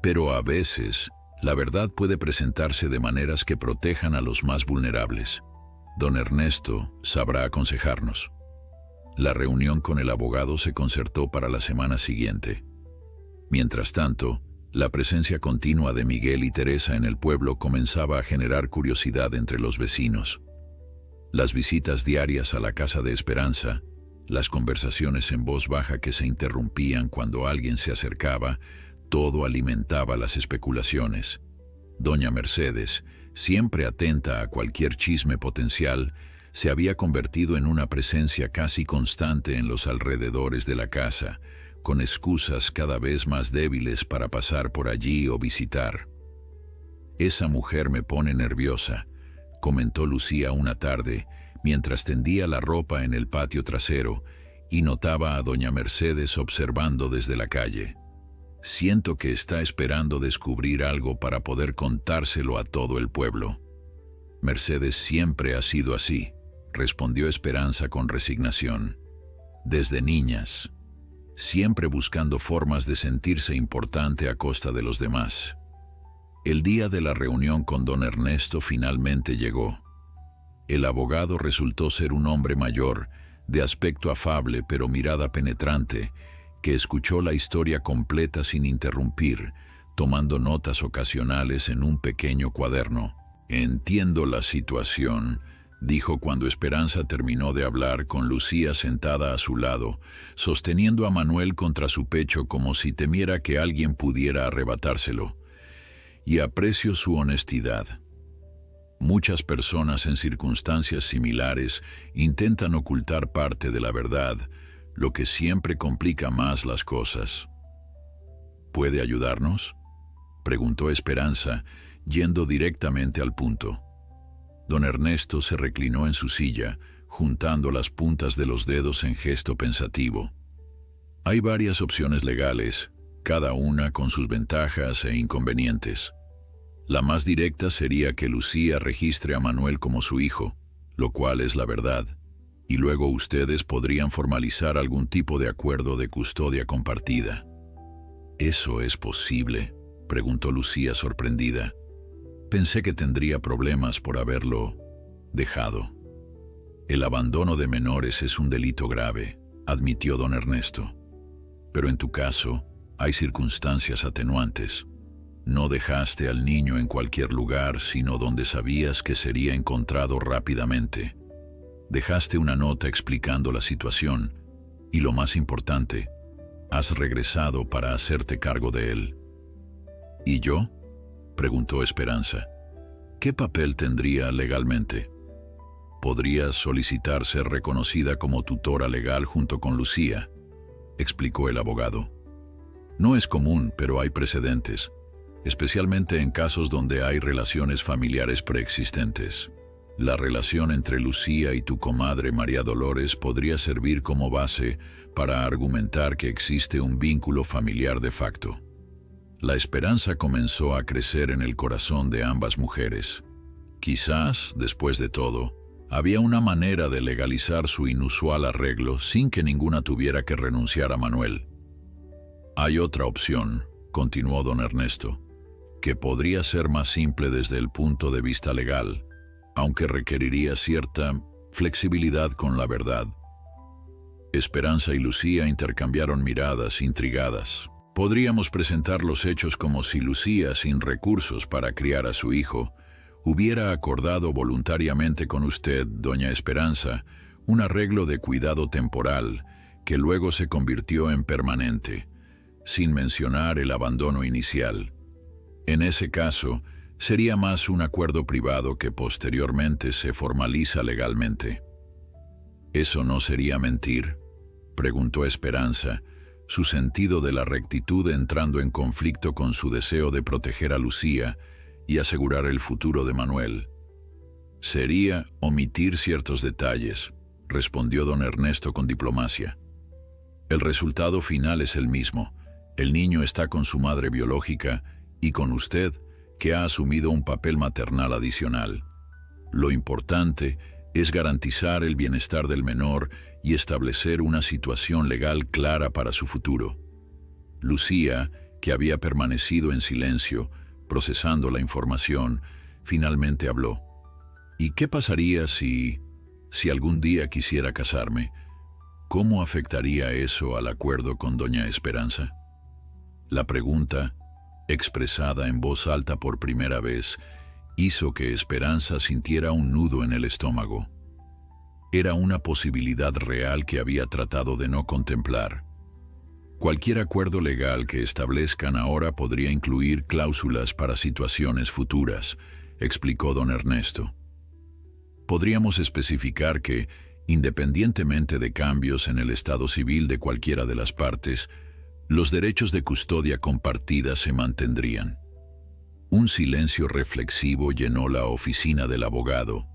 A: Pero a veces, la verdad puede presentarse de maneras que protejan a los más vulnerables. Don Ernesto sabrá aconsejarnos. La reunión con el abogado se concertó para la semana siguiente. Mientras tanto, la presencia continua de Miguel y Teresa en el pueblo comenzaba a generar curiosidad entre los vecinos. Las visitas diarias a la casa de Esperanza, las conversaciones en voz baja que se interrumpían cuando alguien se acercaba, todo alimentaba las especulaciones. Doña Mercedes, siempre atenta a cualquier chisme potencial, se había convertido en una presencia casi constante en los alrededores de la casa, con excusas cada vez más débiles para pasar por allí o visitar. «Esa mujer me pone nerviosa», comentó Lucía una tarde, mientras tendía la ropa en el patio trasero y notaba a doña Mercedes observando desde la calle. «Siento que está esperando descubrir algo para poder contárselo a todo el pueblo». «Mercedes siempre ha sido así», respondió Esperanza con resignación. «Desde niñas, siempre buscando formas de sentirse importante a costa de los demás». El día de la reunión con don Ernesto finalmente llegó. El abogado resultó ser un hombre mayor, de aspecto afable pero mirada penetrante, que escuchó la historia completa sin interrumpir, tomando notas ocasionales en un pequeño cuaderno. «Entiendo la situación», dijo cuando Esperanza terminó de hablar con Lucía sentada a su lado, sosteniendo a Manuel contra su pecho como si temiera que alguien pudiera arrebatárselo. «Y aprecio su honestidad. Muchas personas en circunstancias similares intentan ocultar parte de la verdad, lo que siempre complica más las cosas». «¿Puede ayudarnos?», preguntó Esperanza, yendo directamente al punto. Don Ernesto se reclinó en su silla, juntando las puntas de los dedos en gesto pensativo. «Hay varias opciones legales, cada una con sus ventajas e inconvenientes. La más directa sería que Lucía registre a Manuel como su hijo, lo cual es la verdad, y luego ustedes podrían formalizar algún tipo de acuerdo de custodia compartida». «¿Eso es posible?», preguntó Lucía sorprendida. «Pensé que tendría problemas por haberlo dejado». «El abandono de menores es un delito grave», admitió don Ernesto. «Pero en tu caso, hay circunstancias atenuantes. No dejaste al niño en cualquier lugar, sino donde sabías que sería encontrado rápidamente. Dejaste una nota explicando la situación y, lo más importante, has regresado para hacerte cargo de él». «¿Y yo?», preguntó Esperanza. «¿Qué papel tendría legalmente?». «Podrías solicitar ser reconocida como tutora legal junto con Lucía», explicó el abogado. «No es común, pero hay precedentes, especialmente en casos donde hay relaciones familiares preexistentes. La relación entre Lucía y tu comadre María Dolores podría servir como base para argumentar que existe un vínculo familiar de facto». La esperanza comenzó a crecer en el corazón de ambas mujeres. Quizás, después de todo, había una manera de legalizar su inusual arreglo sin que ninguna tuviera que renunciar a Manuel. «Hay otra opción», continuó don Ernesto, «que podría ser más simple desde el punto de vista legal, aunque requeriría cierta flexibilidad con la verdad». Esperanza y Lucía intercambiaron miradas intrigadas. «Podríamos presentar los hechos como si Lucía, sin recursos para criar a su hijo, hubiera acordado voluntariamente con usted, doña Esperanza, un arreglo de cuidado temporal que luego se convirtió en permanente, sin mencionar el abandono inicial. En ese caso, sería más un acuerdo privado que posteriormente se formaliza legalmente». «¿Eso no sería mentir?», preguntó Esperanza, su sentido de la rectitud entrando en conflicto con su deseo de proteger a Lucía y asegurar el futuro de Manuel. «Sería omitir ciertos detalles», respondió don Ernesto con diplomacia. «El resultado final es el mismo, El niño está con su madre biológica y con usted, que ha asumido un papel maternal adicional. Lo importante es garantizar el bienestar del menor y establecer una situación legal clara para su futuro. Lucía, que había permanecido en silencio, procesando la información, finalmente habló. ¿Y qué pasaría si algún día quisiera casarme? ¿Cómo afectaría eso al acuerdo con doña Esperanza? La pregunta, expresada en voz alta por primera vez, hizo que Esperanza sintiera un nudo en el estómago. Era una posibilidad real que había tratado de no contemplar. Cualquier acuerdo legal que establezcan ahora podría incluir cláusulas para situaciones futuras, explicó don Ernesto. Podríamos especificar que, independientemente de cambios en el estado civil de cualquiera de las partes, los derechos de custodia compartida se mantendrían. Un silencio reflexivo llenó la oficina del abogado.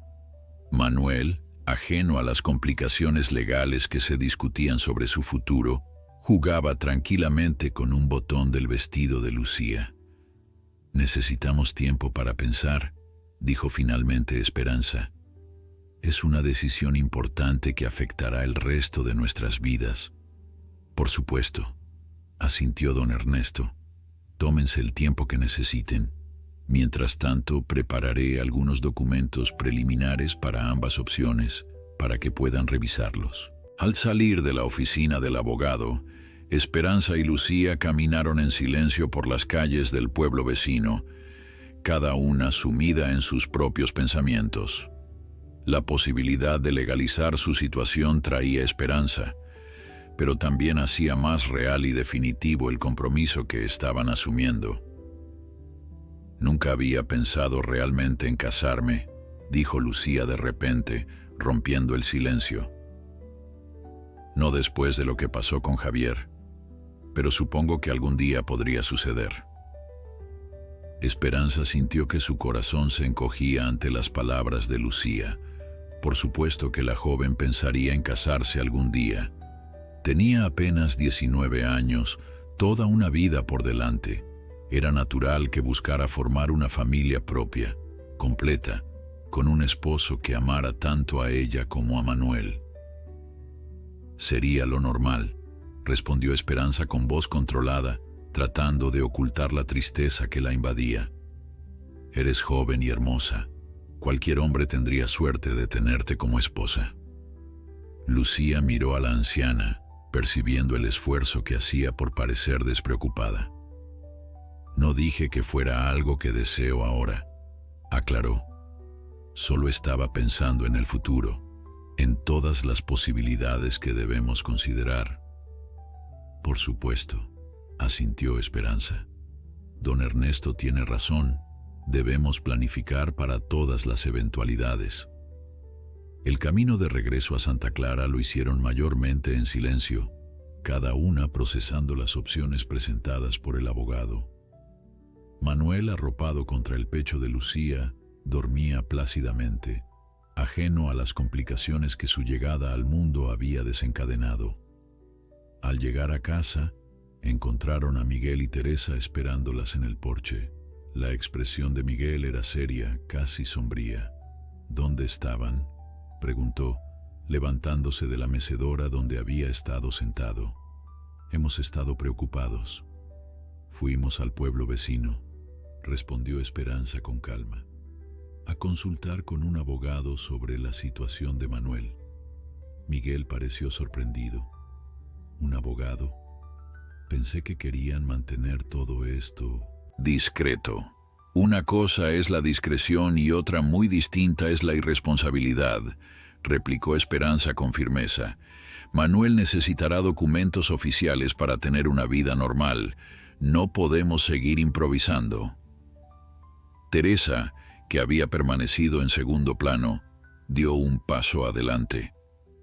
A: Manuel, ajeno a las complicaciones legales que se discutían sobre su futuro, jugaba tranquilamente con un botón del vestido de Lucía. «Necesitamos tiempo para pensar», dijo finalmente Esperanza. «Es una decisión importante que afectará el resto de nuestras vidas». «Por supuesto», asintió don Ernesto. «Tómense el tiempo que necesiten. Mientras tanto, prepararé algunos documentos preliminares para ambas opciones, para que puedan revisarlos». Al salir de la oficina del abogado, Esperanza y Lucía caminaron en silencio por las calles del pueblo vecino, cada una sumida en sus propios pensamientos. La posibilidad de legalizar su situación traía esperanza, pero también hacía más real y definitivo el compromiso que estaban asumiendo. «Nunca había pensado realmente en casarme», dijo Lucía de repente, rompiendo el silencio. «No después de lo que pasó con Javier, pero supongo que algún día podría suceder». Esperanza sintió que su corazón se encogía ante las palabras de Lucía. Por supuesto que la joven pensaría en casarse algún día. Tenía apenas 19 años, toda una vida por delante. Era natural que buscara formar una familia propia, completa, con un esposo que amara tanto a ella como a Manuel. «Sería lo normal», respondió Esperanza con voz controlada, tratando de ocultar la tristeza que la invadía. «Eres joven y hermosa. Cualquier hombre tendría suerte de tenerte como esposa». Lucía miró a la anciana, percibiendo el esfuerzo que hacía por parecer despreocupada. «No dije que fuera algo que deseo ahora», aclaró. «Solo estaba pensando en el futuro, en todas las posibilidades que debemos considerar». «Por supuesto», asintió Esperanza. «Don Ernesto tiene razón. Debemos planificar para todas las eventualidades». El camino de regreso a Santa Clara lo hicieron mayormente en silencio, cada una procesando las opciones presentadas por el abogado. Manuel, arropado contra el pecho de Lucía, dormía plácidamente, ajeno a las complicaciones que su llegada al mundo había desencadenado. Al llegar a casa, encontraron a Miguel y Teresa esperándolas en el porche. La expresión de Miguel era seria, casi sombría. «¿Dónde estaban?», preguntó, levantándose de la mecedora donde había estado sentado. «Hemos estado preocupados. Fuimos al pueblo vecino», respondió Esperanza con calma, «a consultar con un abogado sobre la situación de Manuel». Miguel pareció sorprendido. «¿Un abogado? Pensé que querían mantener todo esto discreto». «Una cosa es la discreción y otra muy distinta es la irresponsabilidad», replicó Esperanza con firmeza. «Manuel necesitará documentos oficiales para tener una vida normal. No podemos seguir improvisando». Teresa, que había permanecido en segundo plano, dio un paso adelante.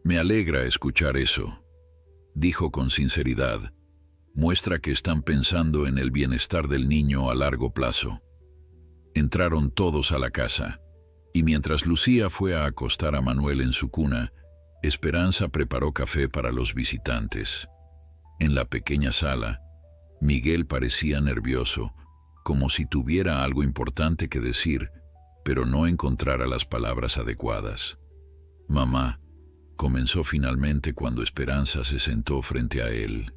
A: «Me alegra escuchar eso», dijo con sinceridad. «Muestra que están pensando en el bienestar del niño a largo plazo». Entraron todos a la casa, y mientras Lucía fue a acostar a Manuel en su cuna, Esperanza preparó café para los visitantes. En la pequeña sala, Miguel parecía nervioso, como si tuviera algo importante que decir, pero no encontrara las palabras adecuadas. «Mamá», comenzó finalmente cuando Esperanza se sentó frente a él.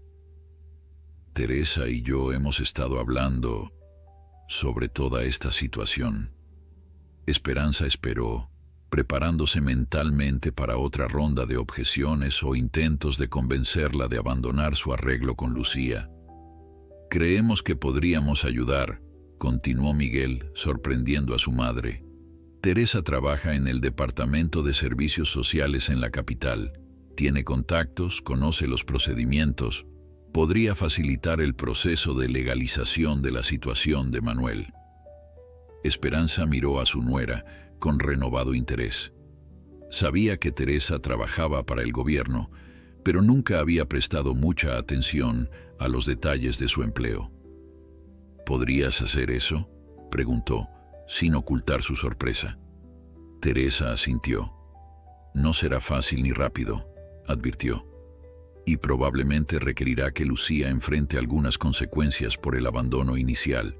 A: «Teresa y yo hemos estado hablando sobre toda esta situación». Esperanza esperó, preparándose mentalmente para otra ronda de objeciones o intentos de convencerla de abandonar su arreglo con Lucía. «Creemos que podríamos ayudar», continuó Miguel, sorprendiendo a su madre. «Teresa trabaja en el Departamento de Servicios Sociales en la capital. Tiene contactos, conoce los procedimientos. Podría facilitar el proceso de legalización de la situación de Manuel». Esperanza miró a su nuera con renovado interés. Sabía que Teresa trabajaba para el gobierno, pero nunca había prestado mucha atención a los detalles de su empleo. «¿Podrías hacer eso?», preguntó, sin ocultar su sorpresa. Teresa asintió. «No será fácil ni rápido», advirtió, «y probablemente requerirá que Lucía enfrente algunas consecuencias por el abandono inicial,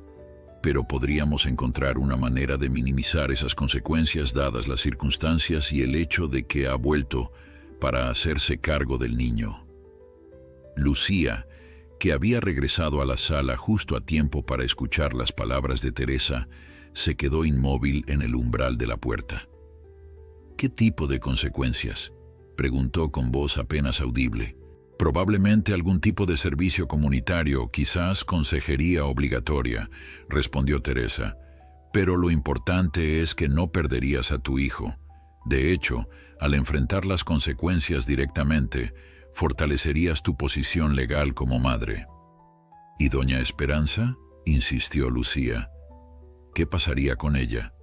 A: pero podríamos encontrar una manera de minimizar esas consecuencias dadas las circunstancias y el hecho de que ha vuelto para hacerse cargo del niño». Lucía, que había regresado a la sala justo a tiempo para escuchar las palabras de Teresa, se quedó inmóvil en el umbral de la puerta. «¿Qué tipo de consecuencias?», preguntó con voz apenas audible. «Probablemente algún tipo de servicio comunitario, quizás consejería obligatoria», respondió Teresa. «Pero lo importante es que no perderías a tu hijo. De hecho, al enfrentar las consecuencias directamente, fortalecerías tu posición legal como madre». «¿Y doña Esperanza?», insistió Lucía. «¿Qué pasaría con ella?».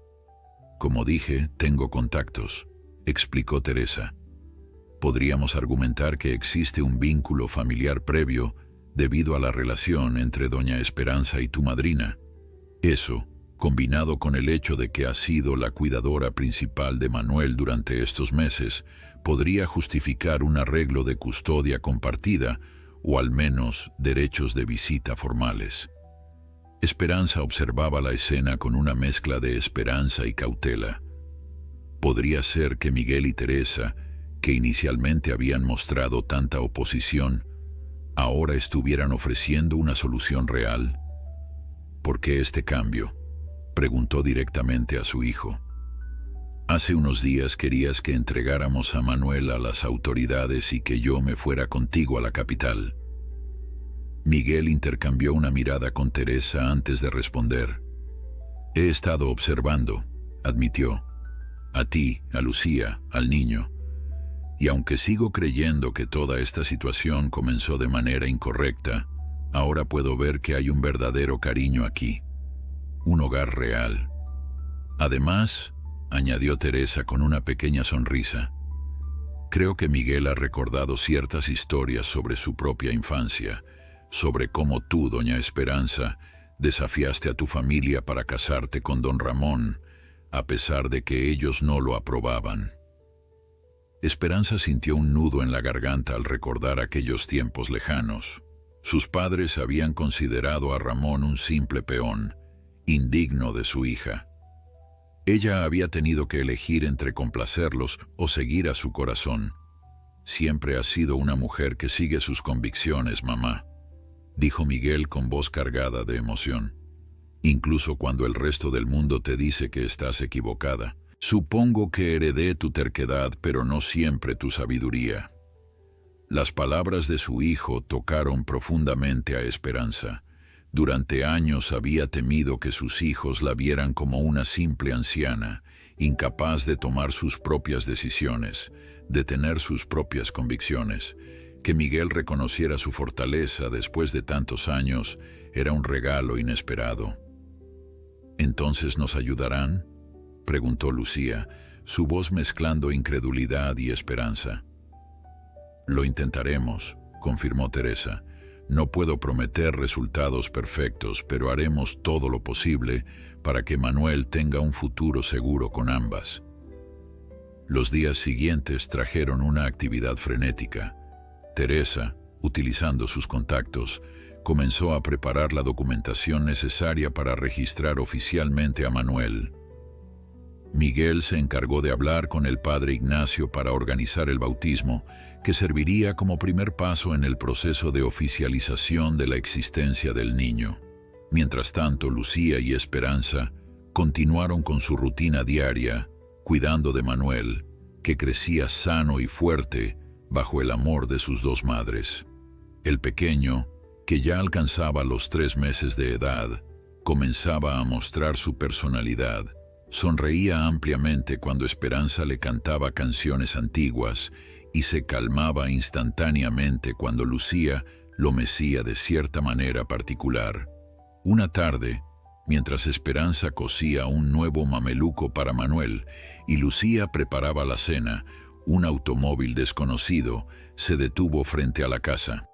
A: «Como dije, tengo contactos», explicó Teresa. «Podríamos argumentar que existe un vínculo familiar previo debido a la relación entre doña Esperanza y tu madrina. Eso, combinado con el hecho de que ha sido la cuidadora principal de Manuel durante estos meses, podría justificar un arreglo de custodia compartida o al menos derechos de visita formales». Esperanza observaba la escena con una mezcla de esperanza y cautela. Podría ser que Miguel y Teresa, que inicialmente habían mostrado tanta oposición, ahora estuvieran ofreciendo una solución real. «¿Por qué este cambio?», preguntó directamente a su hijo. «Hace unos días querías que entregáramos a Manuel a las autoridades y que yo me fuera contigo a la capital». Miguel intercambió una mirada con Teresa antes de responder. «He estado observando», admitió, «a ti, a Lucía, al niño. Y aunque sigo creyendo que toda esta situación comenzó de manera incorrecta, ahora puedo ver que hay un verdadero cariño aquí. Un hogar real. Además», añadió Teresa con una pequeña sonrisa, «creo que Miguel ha recordado ciertas historias sobre su propia infancia, sobre cómo tú, doña Esperanza, desafiaste a tu familia para casarte con don Ramón, a pesar de que ellos no lo aprobaban». Esperanza sintió un nudo en la garganta al recordar aquellos tiempos lejanos. Sus padres habían considerado a Ramón un simple peón, indigno de su hija. Ella había tenido que elegir entre complacerlos o seguir a su corazón. «Siempre has sido una mujer que sigue sus convicciones, mamá», dijo Miguel con voz cargada de emoción. «Incluso cuando el resto del mundo te dice que estás equivocada. Supongo que heredé tu terquedad, pero no siempre tu sabiduría». Las palabras de su hijo tocaron profundamente a Esperanza. Durante años había temido que sus hijos la vieran como una simple anciana, incapaz de tomar sus propias decisiones, de tener sus propias convicciones. Que Miguel reconociera su fortaleza después de tantos años era un regalo inesperado. «¿Entonces nos ayudarán?», preguntó Lucía, su voz mezclando incredulidad y esperanza. «Lo intentaremos», confirmó Teresa. «No puedo prometer resultados perfectos, pero haremos todo lo posible para que Manuel tenga un futuro seguro con ambas». Los días siguientes trajeron una actividad frenética. Teresa, utilizando sus contactos, comenzó a preparar la documentación necesaria para registrar oficialmente a Manuel. Miguel se encargó de hablar con el padre Ignacio para organizar el bautismo, que serviría como primer paso en el proceso de oficialización de la existencia del niño. Mientras tanto, Lucía y Esperanza continuaron con su rutina diaria, cuidando de Manuel, que crecía sano y fuerte bajo el amor de sus dos madres. El pequeño, que ya alcanzaba los 3 meses de edad, comenzaba a mostrar su personalidad. Sonreía ampliamente cuando Esperanza le cantaba canciones antiguas y se calmaba instantáneamente cuando Lucía lo mecía de cierta manera particular. Una tarde, mientras Esperanza cosía un nuevo mameluco para Manuel y Lucía preparaba la cena, un automóvil desconocido se detuvo frente a la casa.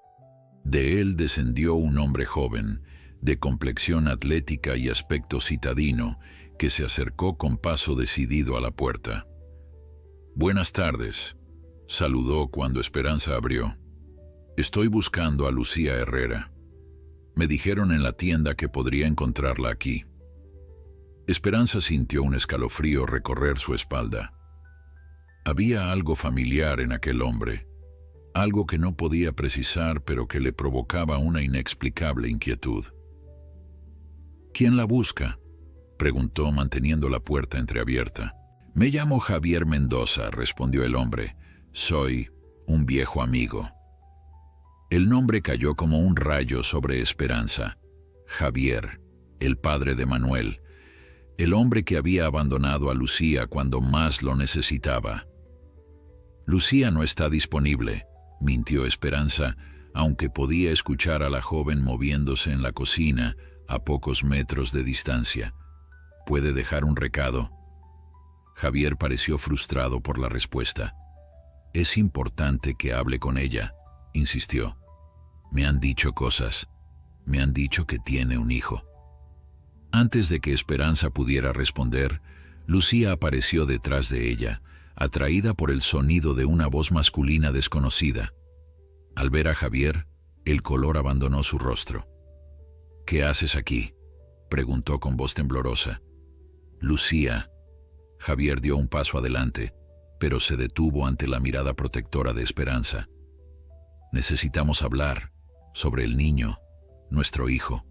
A: De él descendió un hombre joven, de complexión atlética y aspecto citadino, que se acercó con paso decidido a la puerta. «Buenas tardes», saludó cuando Esperanza abrió. «Estoy buscando a Lucía Herrera. Me dijeron en la tienda que podría encontrarla aquí». Esperanza sintió un escalofrío recorrer su espalda. Había algo familiar en aquel hombre, algo que no podía precisar pero que le provocaba una inexplicable inquietud. «¿Quién la busca?», preguntó manteniendo la puerta entreabierta. «Me llamo Javier Mendoza», respondió el hombre. «Soy un viejo amigo». El nombre cayó como un rayo sobre Esperanza. Javier, el padre de Manuel, el hombre que había abandonado a Lucía cuando más lo necesitaba. «Lucía no está disponible», mintió Esperanza, aunque podía escuchar a la joven moviéndose en la cocina a pocos metros de distancia. «¿Puede dejar un recado?». Javier pareció frustrado por la respuesta. «Es importante que hable con ella», insistió. «Me han dicho cosas. Me han dicho que tiene un hijo». Antes de que Esperanza pudiera responder, Lucía apareció detrás de ella, atraída por el sonido de una voz masculina desconocida. Al ver a Javier, el color abandonó su rostro. «¿Qué haces aquí?», preguntó con voz temblorosa. «Lucía». Javier dio un paso adelante, pero se detuvo ante la mirada protectora de Esperanza. «Necesitamos hablar sobre el niño, nuestro hijo».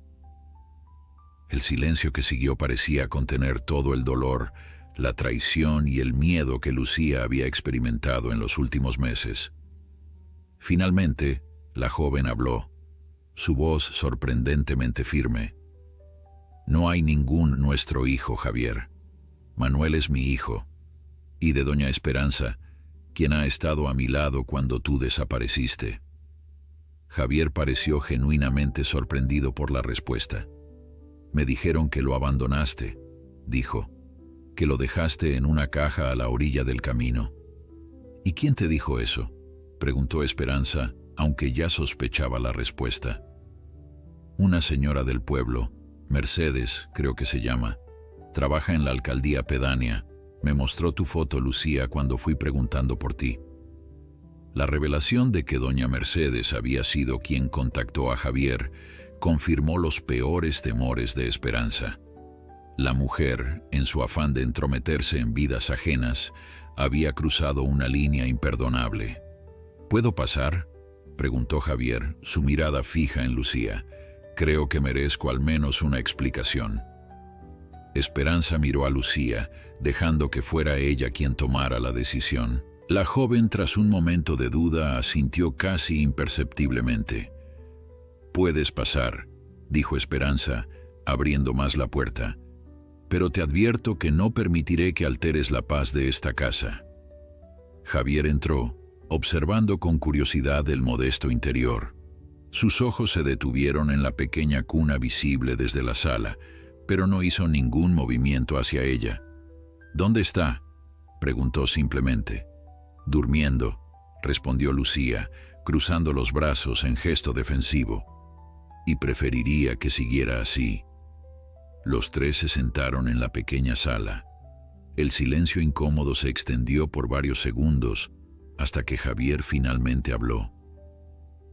A: El silencio que siguió parecía contener todo el dolor, la traición y el miedo que Lucía había experimentado en los últimos meses. Finalmente, la joven habló, su voz sorprendentemente firme. «No hay ningún nuestro hijo, Javier. Manuel es mi hijo, y de doña Esperanza, quien ha estado a mi lado cuando tú desapareciste». Javier pareció genuinamente sorprendido por la respuesta. «Me dijeron que lo abandonaste», dijo, «que lo dejaste en una caja a la orilla del camino». «¿Y quién te dijo eso?», preguntó Esperanza, aunque ya sospechaba la respuesta. «Una señora del pueblo, Mercedes, creo que se llama. Trabaja en la alcaldía pedánea. Me mostró tu foto, Lucía, cuando fui preguntando por ti». La revelación de que doña Mercedes había sido quien contactó a Javier confirmó los peores temores de Esperanza. La mujer, en su afán de entrometerse en vidas ajenas, había cruzado una línea imperdonable. «¿Puedo pasar?», preguntó Javier, su mirada fija en Lucía. «Creo que merezco al menos una explicación». Esperanza miró a Lucía, dejando que fuera ella quien tomara la decisión. La joven, tras un momento de duda, asintió casi imperceptiblemente. «Puedes pasar», dijo Esperanza, abriendo más la puerta. «Pero te advierto que no permitiré que alteres la paz de esta casa». Javier entró, observando con curiosidad el modesto interior. Sus ojos se detuvieron en la pequeña cuna visible desde la sala, pero no hizo ningún movimiento hacia ella. «¿Dónde está?», preguntó simplemente. «Durmiendo», respondió Lucía, cruzando los brazos en gesto defensivo. «Y preferiría que siguiera así». Los tres se sentaron en la pequeña sala. El silencio incómodo se extendió por varios segundos hasta que Javier finalmente habló.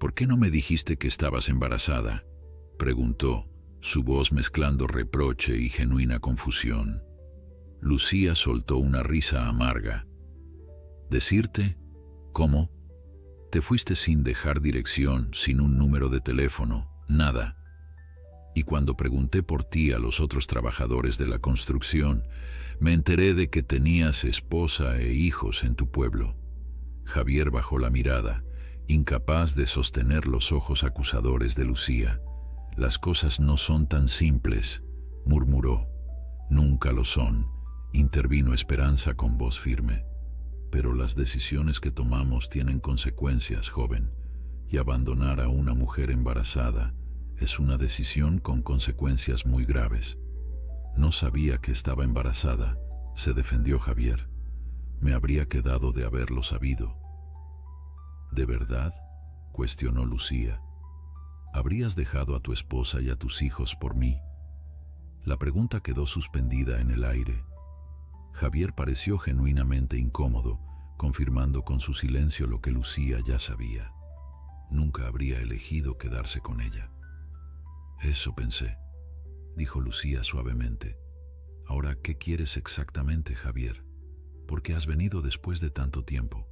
A: «¿Por qué no me dijiste que estabas embarazada?», preguntó, su voz mezclando reproche y genuina confusión. Lucía soltó una risa amarga. ¿Decirte? ¿Cómo? Te fuiste sin dejar dirección, sin un número de teléfono, nada. Y cuando pregunté por ti a los otros trabajadores de la construcción, me enteré de que tenías esposa e hijos en tu pueblo. Javier bajó la mirada, incapaz de sostener los ojos acusadores de Lucía. Las cosas no son tan simples, murmuró. Nunca lo son, intervino Esperanza con voz firme. Pero las decisiones que tomamos tienen consecuencias, joven, y abandonar a una mujer embarazada es una decisión con consecuencias muy graves. No sabía que estaba embarazada, se defendió Javier. Me habría quedado de haberlo sabido. ¿De verdad?, cuestionó Lucía. ¿Habrías dejado a tu esposa y a tus hijos por mí? La pregunta quedó suspendida en el aire. Javier pareció genuinamente incómodo, confirmando con su silencio lo que Lucía ya sabía. Nunca habría elegido quedarse con ella. Eso pensé, dijo Lucía suavemente. Ahora, ¿qué quieres exactamente, Javier? ¿Por qué has venido después de tanto tiempo?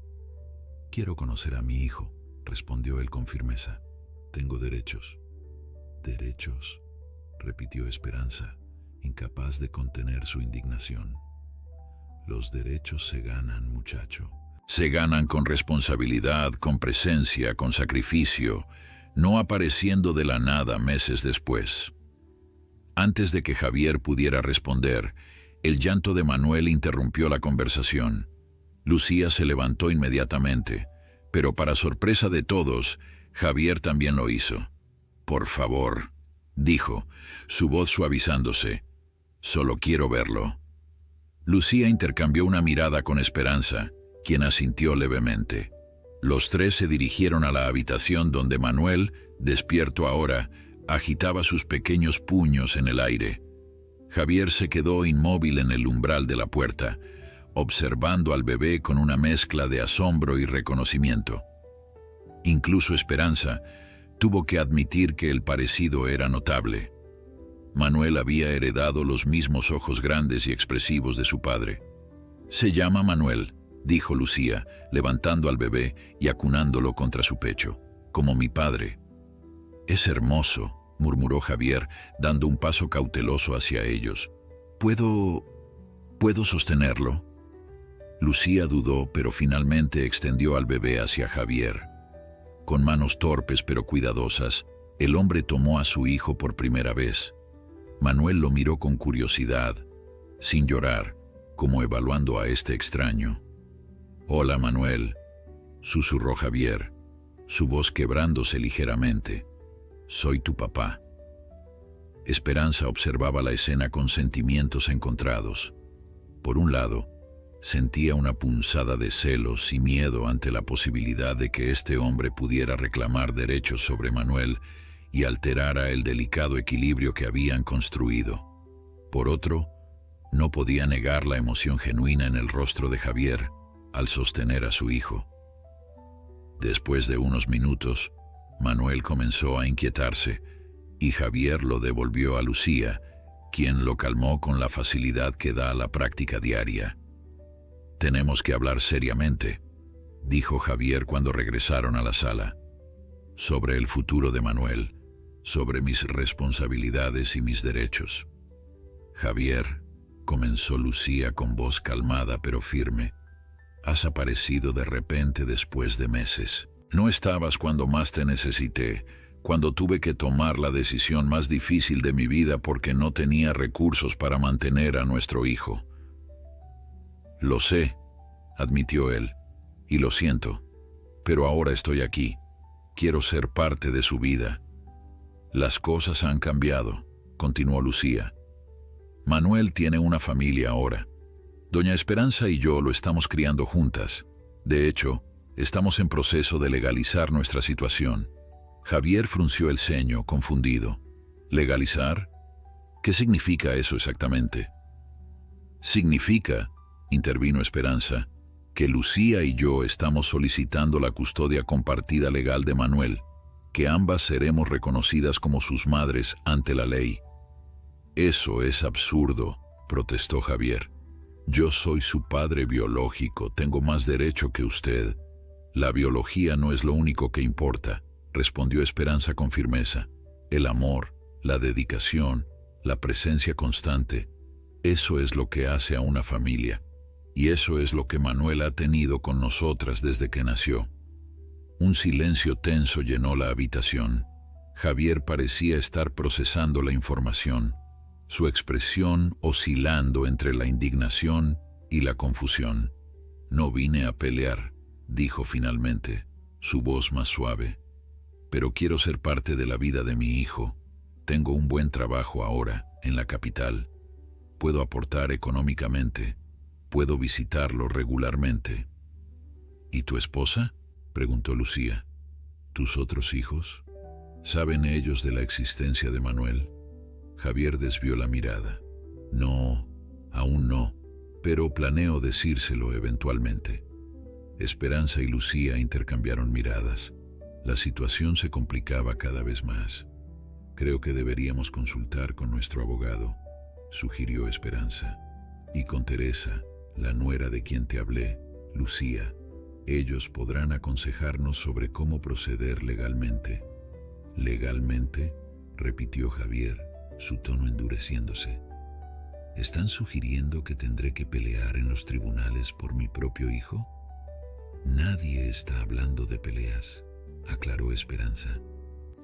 A: Quiero conocer a mi hijo, respondió él con firmeza. Tengo derechos. ¿Derechos?, repitió Esperanza, incapaz de contener su indignación. Los derechos se ganan, muchacho. Se ganan con responsabilidad, con presencia, con sacrificio, no apareciendo de la nada meses después. Antes de que Javier pudiera responder, el llanto de Manuel interrumpió la conversación. Lucía se levantó inmediatamente, pero para sorpresa de todos, Javier también lo hizo. «Por favor», dijo, su voz suavizándose. «Solo quiero verlo». Lucía intercambió una mirada con Esperanza, quien asintió levemente. Los tres se dirigieron a la habitación donde Manuel, despierto ahora, agitaba sus pequeños puños en el aire. Javier se quedó inmóvil en el umbral de la puerta, observando al bebé con una mezcla de asombro y reconocimiento. Incluso Esperanza tuvo que admitir que el parecido era notable. Manuel había heredado los mismos ojos grandes y expresivos de su padre. «Se llama Manuel», dijo Lucía, levantando al bebé y acunándolo contra su pecho, «como mi padre». «Es hermoso», murmuró Javier, dando un paso cauteloso hacia ellos. ¿Puedo sostenerlo?» Lucía dudó, pero finalmente extendió al bebé hacia Javier. Con manos torpes pero cuidadosas, el hombre tomó a su hijo por primera vez. Manuel lo miró con curiosidad, sin llorar, como evaluando a este extraño. «Hola, Manuel», susurró Javier, su voz quebrándose ligeramente. «Soy tu papá». Esperanza observaba la escena con sentimientos encontrados. Por un lado, sentía una punzada de celos y miedo ante la posibilidad de que este hombre pudiera reclamar derechos sobre Manuel y alterara el delicado equilibrio que habían construido. Por otro, no podía negar la emoción genuina en el rostro de Javier al sostener a su hijo. Después de unos minutos, Manuel comenzó a inquietarse y Javier lo devolvió a Lucía, quien lo calmó con la facilidad que da la práctica diaria. «Tenemos que hablar seriamente», dijo Javier cuando regresaron a la sala. «Sobre el futuro de Manuel, sobre mis responsabilidades y mis derechos». «Javier», comenzó Lucía con voz calmada pero firme, «has aparecido de repente después de meses. No estabas cuando más te necesité, cuando tuve que tomar la decisión más difícil de mi vida porque no tenía recursos para mantener a nuestro hijo». «Lo sé», admitió él, «y lo siento, pero ahora estoy aquí. Quiero ser parte de su vida». «Las cosas han cambiado», continuó Lucía. «Manuel tiene una familia ahora. Doña Esperanza y yo lo estamos criando juntas. De hecho, estamos en proceso de legalizar nuestra situación». Javier frunció el ceño, confundido. «¿Legalizar? ¿Qué significa eso exactamente?» «Significa», intervino Esperanza, «que Lucía y yo estamos solicitando la custodia compartida legal de Manuel, que ambas seremos reconocidas como sus madres ante la ley. Eso es absurdo, protestó Javier. Yo soy su padre biológico, tengo más derecho que usted. La biología no es lo único que importa, respondió Esperanza con firmeza. El amor, la dedicación, la presencia constante, eso es lo que hace a una familia. Y eso es lo que Manuel ha tenido con nosotras desde que nació. Un silencio tenso llenó la habitación. Javier parecía estar procesando la información, su expresión oscilando entre la indignación y la confusión. No vine a pelear, dijo finalmente, su voz más suave. Pero quiero ser parte de la vida de mi hijo. Tengo un buen trabajo ahora, en la capital. Puedo aportar económicamente. Puedo visitarlo regularmente. ¿Y tu esposa?, preguntó Lucía. ¿Tus otros hijos? ¿Saben ellos de la existencia de Manuel? Javier desvió la mirada. No, aún no, pero planeo decírselo eventualmente. Esperanza y Lucía intercambiaron miradas. La situación se complicaba cada vez más. Creo que deberíamos consultar con nuestro abogado, sugirió Esperanza. Y con Teresa, la nuera de quien te hablé, Lucía. Ellos podrán aconsejarnos sobre cómo proceder legalmente. ¿Legalmente?, repitió Javier, su tono endureciéndose. ¿Están sugiriendo que tendré que pelear en los tribunales por mi propio hijo? Nadie está hablando de peleas, aclaró Esperanza.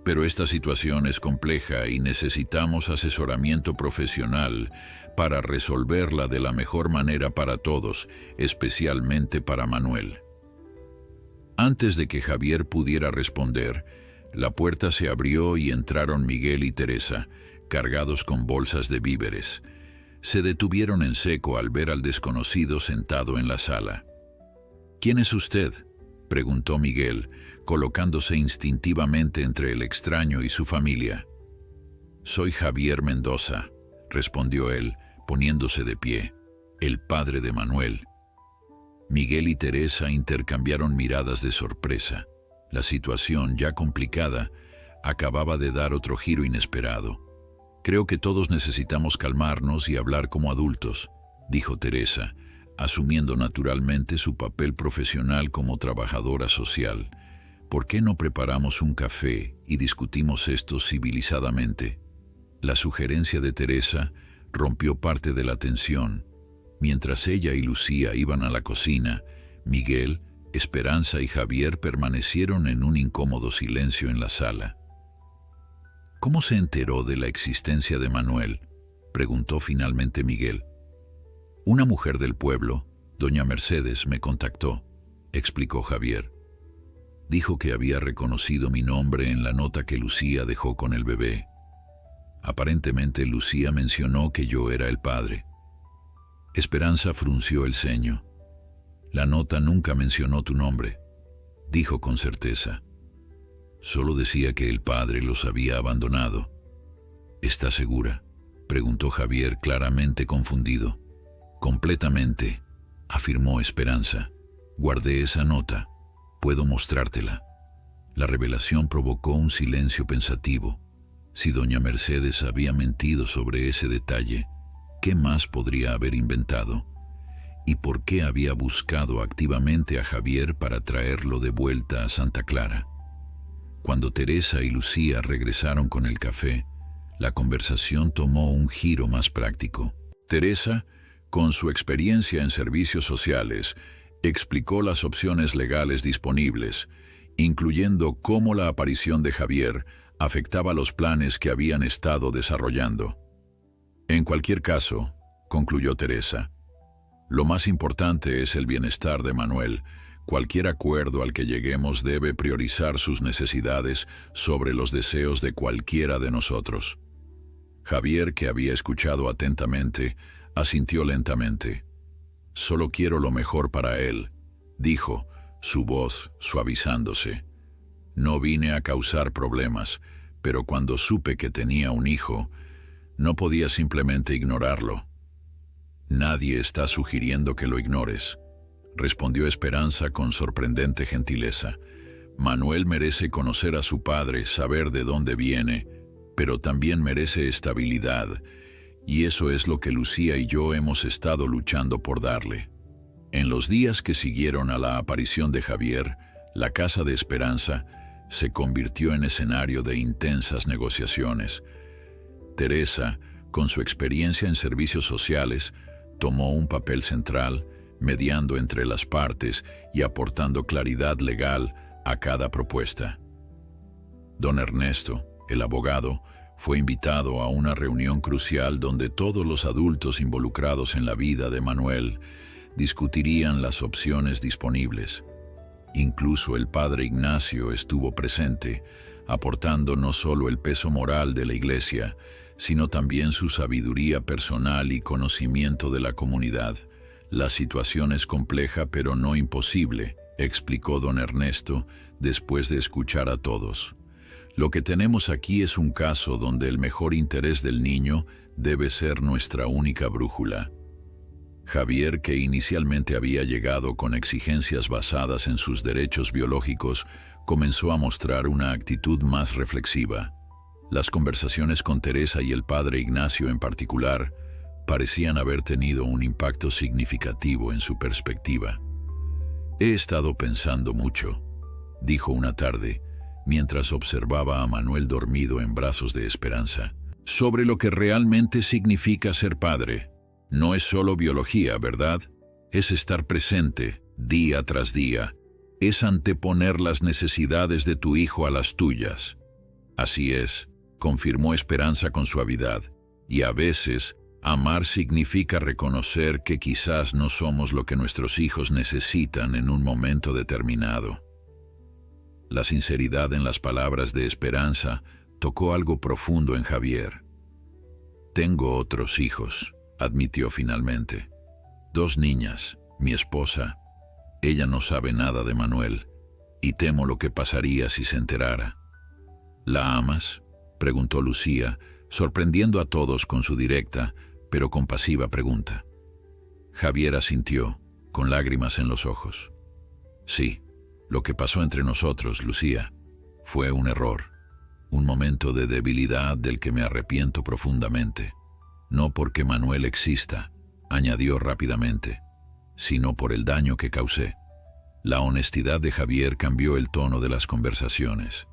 A: Pero esta situación es compleja y necesitamos asesoramiento profesional para resolverla de la mejor manera para todos, especialmente para Manuel. Antes de que Javier pudiera responder, la puerta se abrió y entraron Miguel y Teresa, cargados con bolsas de víveres. Se detuvieron en seco al ver al desconocido sentado en la sala. ¿Quién es usted?, preguntó Miguel, colocándose instintivamente entre el extraño y su familia. Soy Javier Mendoza, respondió él, poniéndose de pie, el padre de Manuel. Miguel y Teresa intercambiaron miradas de sorpresa. La situación, ya complicada, acababa de dar otro giro inesperado. Creo que todos necesitamos calmarnos y hablar como adultos, dijo Teresa, asumiendo naturalmente su papel profesional como trabajadora social. ¿Por qué no preparamos un café y discutimos esto civilizadamente? La sugerencia de Teresa rompió parte de la tensión. Mientras ella y Lucía iban a la cocina, Miguel, Esperanza y Javier permanecieron en un incómodo silencio en la sala. ¿Cómo se enteró de la existencia de Manuel?, preguntó finalmente Miguel. Una mujer del pueblo, doña Mercedes, me contactó, explicó Javier. Dijo que había reconocido mi nombre en la nota que Lucía dejó con el bebé. Aparentemente Lucía mencionó que yo era el padre. Esperanza frunció el ceño. La nota nunca mencionó tu nombre, dijo con certeza. Solo decía que el padre los había abandonado. ¿Estás segura?, preguntó Javier, claramente confundido. Completamente, afirmó Esperanza. Guardé esa nota. Puedo mostrártela. La revelación provocó un silencio pensativo. Si doña Mercedes había mentido sobre ese detalle, ¿qué más podría haber inventado? ¿Y por qué había buscado activamente a Javier para traerlo de vuelta a Santa Clara? Cuando Teresa y Lucía regresaron con el café, la conversación tomó un giro más práctico. Teresa, con su experiencia en servicios sociales, explicó las opciones legales disponibles, incluyendo cómo la aparición de Javier afectaba los planes que habían estado desarrollando. En cualquier caso, concluyó Teresa, lo más importante es el bienestar de Manuel. Cualquier acuerdo al que lleguemos debe priorizar sus necesidades sobre los deseos de cualquiera de nosotros. Javier, que había escuchado atentamente, asintió lentamente. Solo quiero lo mejor para él, dijo, su voz suavizándose. No vine a causar problemas, pero cuando supe que tenía un hijo, no podía simplemente ignorarlo. Nadie está sugiriendo que lo ignores, respondió Esperanza con sorprendente gentileza. Manuel merece conocer a su padre, saber de dónde viene, pero también merece estabilidad, y eso es lo que Lucía y yo hemos estado luchando por darle. En los días que siguieron a la aparición de Javier, la Casa de Esperanza se convirtió en escenario de intensas negociaciones. Teresa, con su experiencia en servicios sociales, tomó un papel central, mediando entre las partes y aportando claridad legal a cada propuesta. Don Ernesto, el abogado, fue invitado a una reunión crucial donde todos los adultos involucrados en la vida de Manuel discutirían las opciones disponibles. Incluso el padre Ignacio estuvo presente, aportando no solo el peso moral de la Iglesia, sino también su sabiduría personal y conocimiento de la comunidad. La situación es compleja pero no imposible, explicó don Ernesto después de escuchar a todos. Lo que tenemos aquí es un caso donde el mejor interés del niño debe ser nuestra única brújula. Javier, que inicialmente había llegado con exigencias basadas en sus derechos biológicos, comenzó a mostrar una actitud más reflexiva. Las conversaciones con Teresa y el padre Ignacio en particular parecían haber tenido un impacto significativo en su perspectiva. «He estado pensando mucho», dijo una tarde, mientras observaba a Manuel dormido en brazos de Esperanza, «sobre lo que realmente significa ser padre. No es solo biología, ¿verdad? Es estar presente, día tras día. Es anteponer las necesidades de tu hijo a las tuyas». «Así es», confirmó Esperanza con suavidad, «y a veces amar significa reconocer que quizás no somos lo que nuestros hijos necesitan en un momento determinado». La sinceridad en las palabras de Esperanza tocó algo profundo en Javier. «Tengo otros hijos», admitió finalmente. «2 niñas, mi esposa. Ella no sabe nada de Manuel, y temo lo que pasaría si se enterara». «¿La amas?», preguntó Lucía, sorprendiendo a todos con su directa, pero compasiva pregunta. Javier asintió, con lágrimas en los ojos. «Sí, lo que pasó entre nosotros, Lucía, fue un error, un momento de debilidad del que me arrepiento profundamente. No porque Manuel exista», añadió rápidamente, «sino por el daño que causé». La honestidad de Javier cambió el tono de las conversaciones.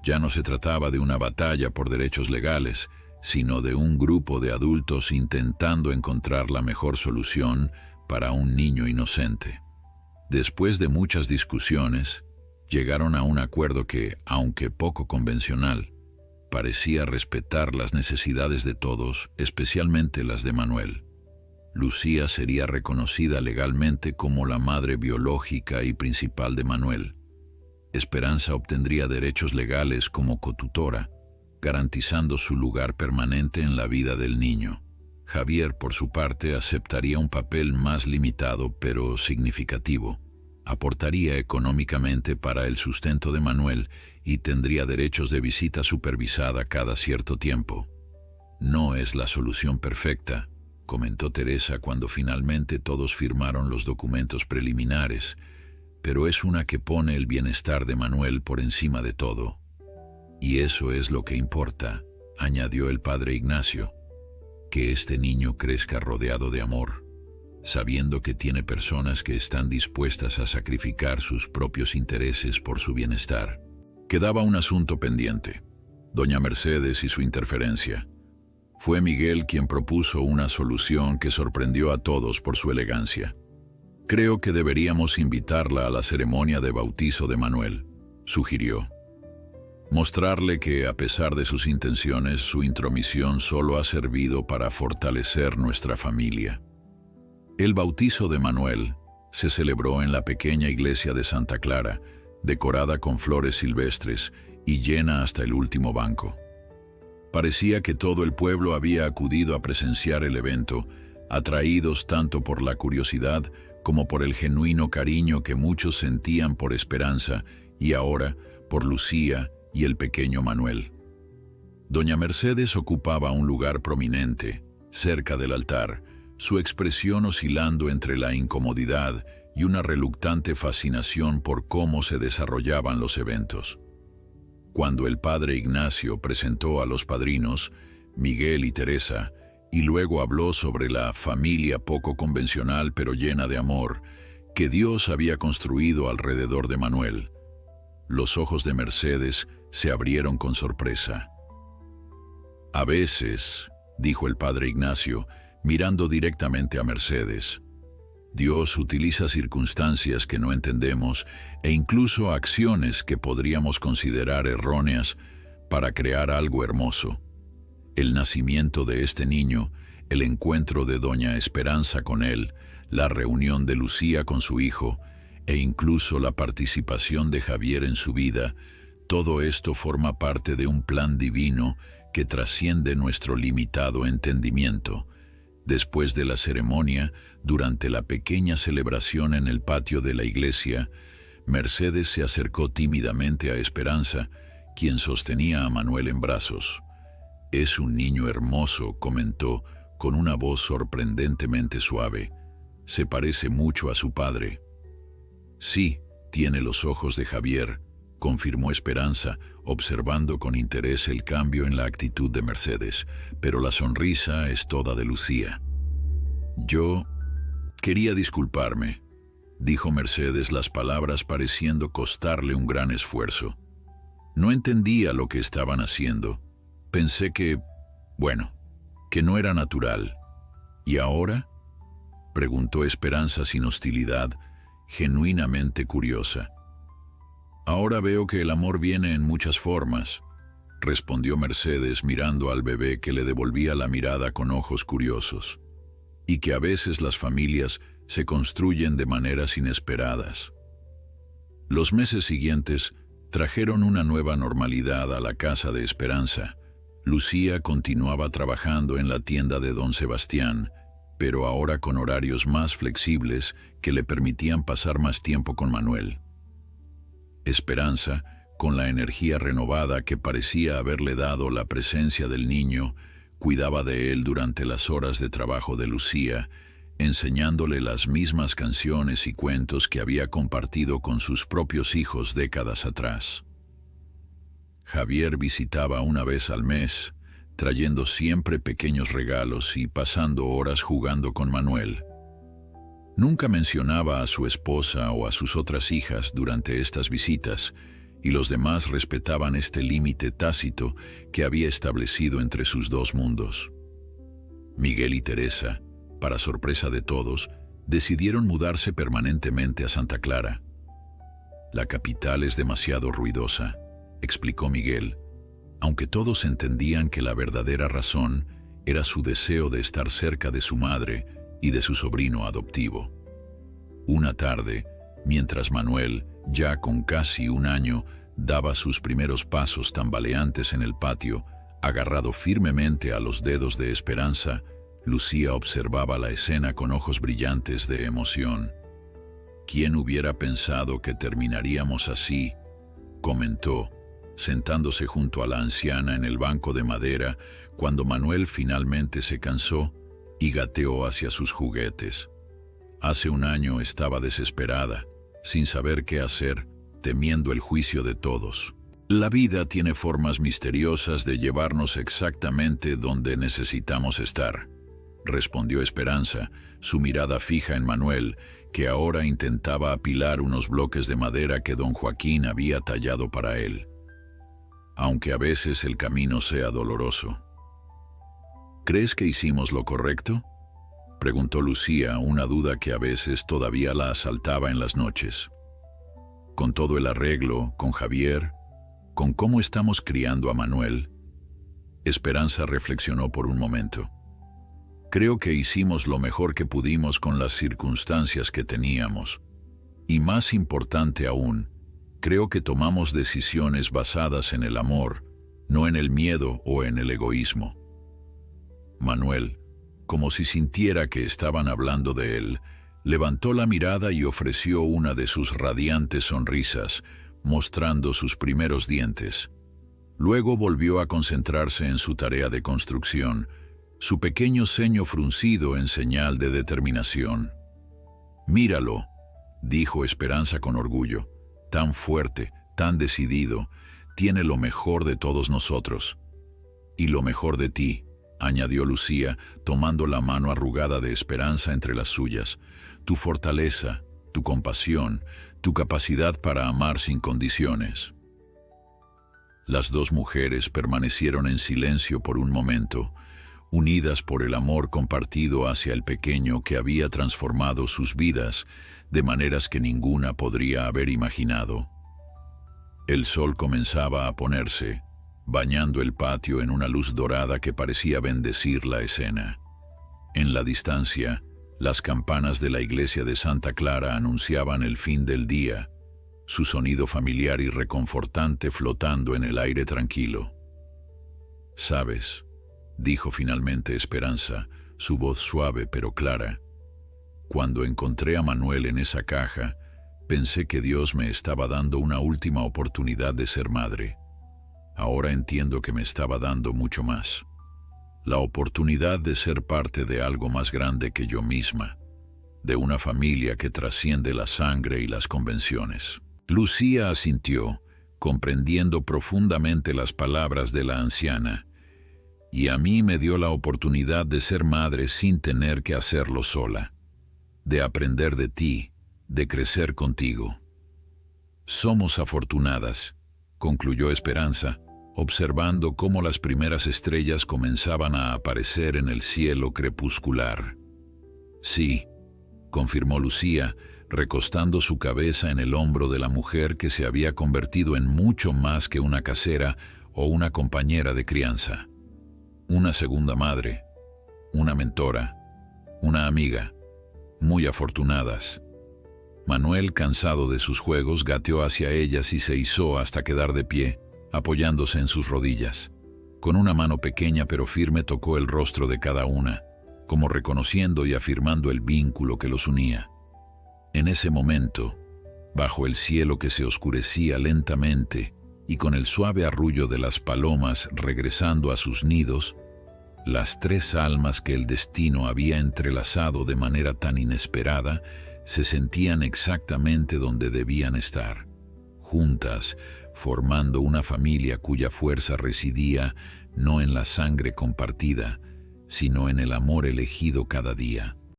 A: Ya no se trataba de una batalla por derechos legales, sino de un grupo de adultos intentando encontrar la mejor solución para un niño inocente. Después de muchas discusiones, llegaron a un acuerdo que, aunque poco convencional, parecía respetar las necesidades de todos, especialmente las de Manuel. Lucía sería reconocida legalmente como la madre biológica y principal de Manuel. Esperanza obtendría derechos legales como cotutora, garantizando su lugar permanente en la vida del niño. Javier, por su parte, aceptaría un papel más limitado pero significativo. Aportaría económicamente para el sustento de Manuel y tendría derechos de visita supervisada cada cierto tiempo. «No es la solución perfecta», comentó Teresa cuando finalmente todos firmaron los documentos preliminares, «pero es una que pone el bienestar de Manuel por encima de todo. Y eso es lo que importa», añadió el padre Ignacio, «que este niño crezca rodeado de amor, sabiendo que tiene personas que están dispuestas a sacrificar sus propios intereses por su bienestar». Quedaba un asunto pendiente: doña Mercedes y su interferencia. Fue Miguel quien propuso una solución que sorprendió a todos por su elegancia. «Creo que deberíamos invitarla a la ceremonia de bautizo de Manuel», sugirió. «Mostrarle que, a pesar de sus intenciones, su intromisión solo ha servido para fortalecer nuestra familia». El bautizo de Manuel se celebró en la pequeña iglesia de Santa Clara, decorada con flores silvestres y llena hasta el último banco. Parecía que todo el pueblo había acudido a presenciar el evento, atraídos tanto por la curiosidad como por el genuino cariño que muchos sentían por Esperanza y ahora por Lucía y el pequeño Manuel. Doña Mercedes ocupaba un lugar prominente, cerca del altar, su expresión oscilando entre la incomodidad y una reluctante fascinación por cómo se desarrollaban los eventos. Cuando el padre Ignacio presentó a los padrinos, Miguel y Teresa, y luego habló sobre la familia poco convencional pero llena de amor, que Dios había construido alrededor de Manuel, los ojos de Mercedes se abrieron con sorpresa. «A veces», dijo el padre Ignacio, mirando directamente a Mercedes, «Dios utiliza circunstancias que no entendemos e incluso acciones que podríamos considerar erróneas para crear algo hermoso. El nacimiento de este niño, el encuentro de doña Esperanza con él, la reunión de Lucía con su hijo, e incluso la participación de Javier en su vida, todo esto forma parte de un plan divino que trasciende nuestro limitado entendimiento». Después de la ceremonia, durante la pequeña celebración en el patio de la iglesia, Mercedes se acercó tímidamente a Esperanza, quien sostenía a Manuel en brazos. «Es un niño hermoso», comentó, con una voz sorprendentemente suave. «Se parece mucho a su padre». «Sí, tiene los ojos de Javier», confirmó Esperanza, observando con interés el cambio en la actitud de Mercedes, «pero la sonrisa es toda de Lucía». «Yo quería disculparme», dijo Mercedes, las palabras pareciendo costarle un gran esfuerzo. «No entendía lo que estaban haciendo. Pensé que, que no era natural». «¿Y ahora?», preguntó Esperanza sin hostilidad, genuinamente curiosa. «Ahora veo que el amor viene en muchas formas», respondió Mercedes mirando al bebé que le devolvía la mirada con ojos curiosos, «y que a veces las familias se construyen de maneras inesperadas». Los meses siguientes trajeron una nueva normalidad a la casa de Esperanza. Lucía continuaba trabajando en la tienda de don Sebastián, pero ahora con horarios más flexibles que le permitían pasar más tiempo con Manuel. Esperanza, con la energía renovada que parecía haberle dado la presencia del niño, cuidaba de él durante las horas de trabajo de Lucía, enseñándole las mismas canciones y cuentos que había compartido con sus propios hijos décadas atrás. Javier visitaba una vez al mes, trayendo siempre pequeños regalos y pasando horas jugando con Manuel. Nunca mencionaba a su esposa o a sus otras hijas durante estas visitas, y los demás respetaban este límite tácito que había establecido entre sus dos mundos. Miguel y Teresa, para sorpresa de todos, decidieron mudarse permanentemente a Santa Clara. «La capital es demasiado ruidosa», explicó Miguel, aunque todos entendían que la verdadera razón era su deseo de estar cerca de su madre y de su sobrino adoptivo. Una tarde, mientras Manuel, ya con casi un año, daba sus primeros pasos tambaleantes en el patio, agarrado firmemente a los dedos de Esperanza, Lucía observaba la escena con ojos brillantes de emoción. «¿Quién hubiera pensado que terminaríamos así?», comentó, sentándose junto a la anciana en el banco de madera cuando Manuel finalmente se cansó y gateó hacia sus juguetes. Hace un año estaba desesperada, sin saber qué hacer, temiendo el juicio de todos. La vida tiene formas misteriosas de llevarnos exactamente donde necesitamos estar, respondió Esperanza, su mirada fija en Manuel, que ahora intentaba apilar unos bloques de madera que don Joaquín había tallado para él. Aunque a veces el camino sea doloroso. ¿Crees que hicimos lo correcto?, preguntó Lucía, una duda que a veces todavía la asaltaba en las noches. Con todo el arreglo, con Javier, con cómo estamos criando a Manuel. Esperanza reflexionó por un momento. Creo que hicimos lo mejor que pudimos con las circunstancias que teníamos. Y más importante aún, creo que tomamos decisiones basadas en el amor, no en el miedo o en el egoísmo. Manuel, como si sintiera que estaban hablando de él, levantó la mirada y ofreció una de sus radiantes sonrisas, mostrando sus primeros dientes. Luego volvió a concentrarse en su tarea de construcción, su pequeño ceño fruncido en señal de determinación. «Míralo», dijo Esperanza con orgullo. Tan fuerte, tan decidido, tiene lo mejor de todos nosotros. Y lo mejor de ti, añadió Lucía, tomando la mano arrugada de Esperanza entre las suyas. Tu fortaleza, tu compasión, tu capacidad para amar sin condiciones. Las dos mujeres permanecieron en silencio por un momento, unidas por el amor compartido hacia el pequeño que había transformado sus vidas de maneras que ninguna podría haber imaginado. El sol comenzaba a ponerse, bañando el patio en una luz dorada que parecía bendecir la escena. En la distancia, las campanas de la iglesia de Santa Clara anunciaban el fin del día, su sonido familiar y reconfortante flotando en el aire tranquilo. «¿Sabes?», dijo finalmente Esperanza, su voz suave pero clara. «Cuando encontré a Manuel en esa caja, pensé que Dios me estaba dando una última oportunidad de ser madre. Ahora entiendo que me estaba dando mucho más. La oportunidad de ser parte de algo más grande que yo misma, de una familia que trasciende la sangre y las convenciones». Lucía asintió, comprendiendo profundamente las palabras de la anciana, y a mí me dio la oportunidad de ser madre sin tener que hacerlo sola, de aprender de ti, de crecer contigo. «Somos afortunadas», concluyó Esperanza, observando cómo las primeras estrellas comenzaban a aparecer en el cielo crepuscular. «Sí», confirmó Lucía, recostando su cabeza en el hombro de la mujer que se había convertido en mucho más que una casera o una compañera de crianza. Una segunda madre, una mentora, una amiga, muy afortunadas. Manuel, cansado de sus juegos, gateó hacia ellas y se izó hasta quedar de pie, apoyándose en sus rodillas. Con una mano pequeña pero firme tocó el rostro de cada una, como reconociendo y afirmando el vínculo que los unía. En ese momento, bajo el cielo que se oscurecía lentamente y con el suave arrullo de las palomas regresando a sus nidos, las tres almas que el destino había entrelazado de manera tan inesperada se sentían exactamente donde debían estar, juntas, formando una familia cuya fuerza residía no en la sangre compartida, sino en el amor elegido cada día.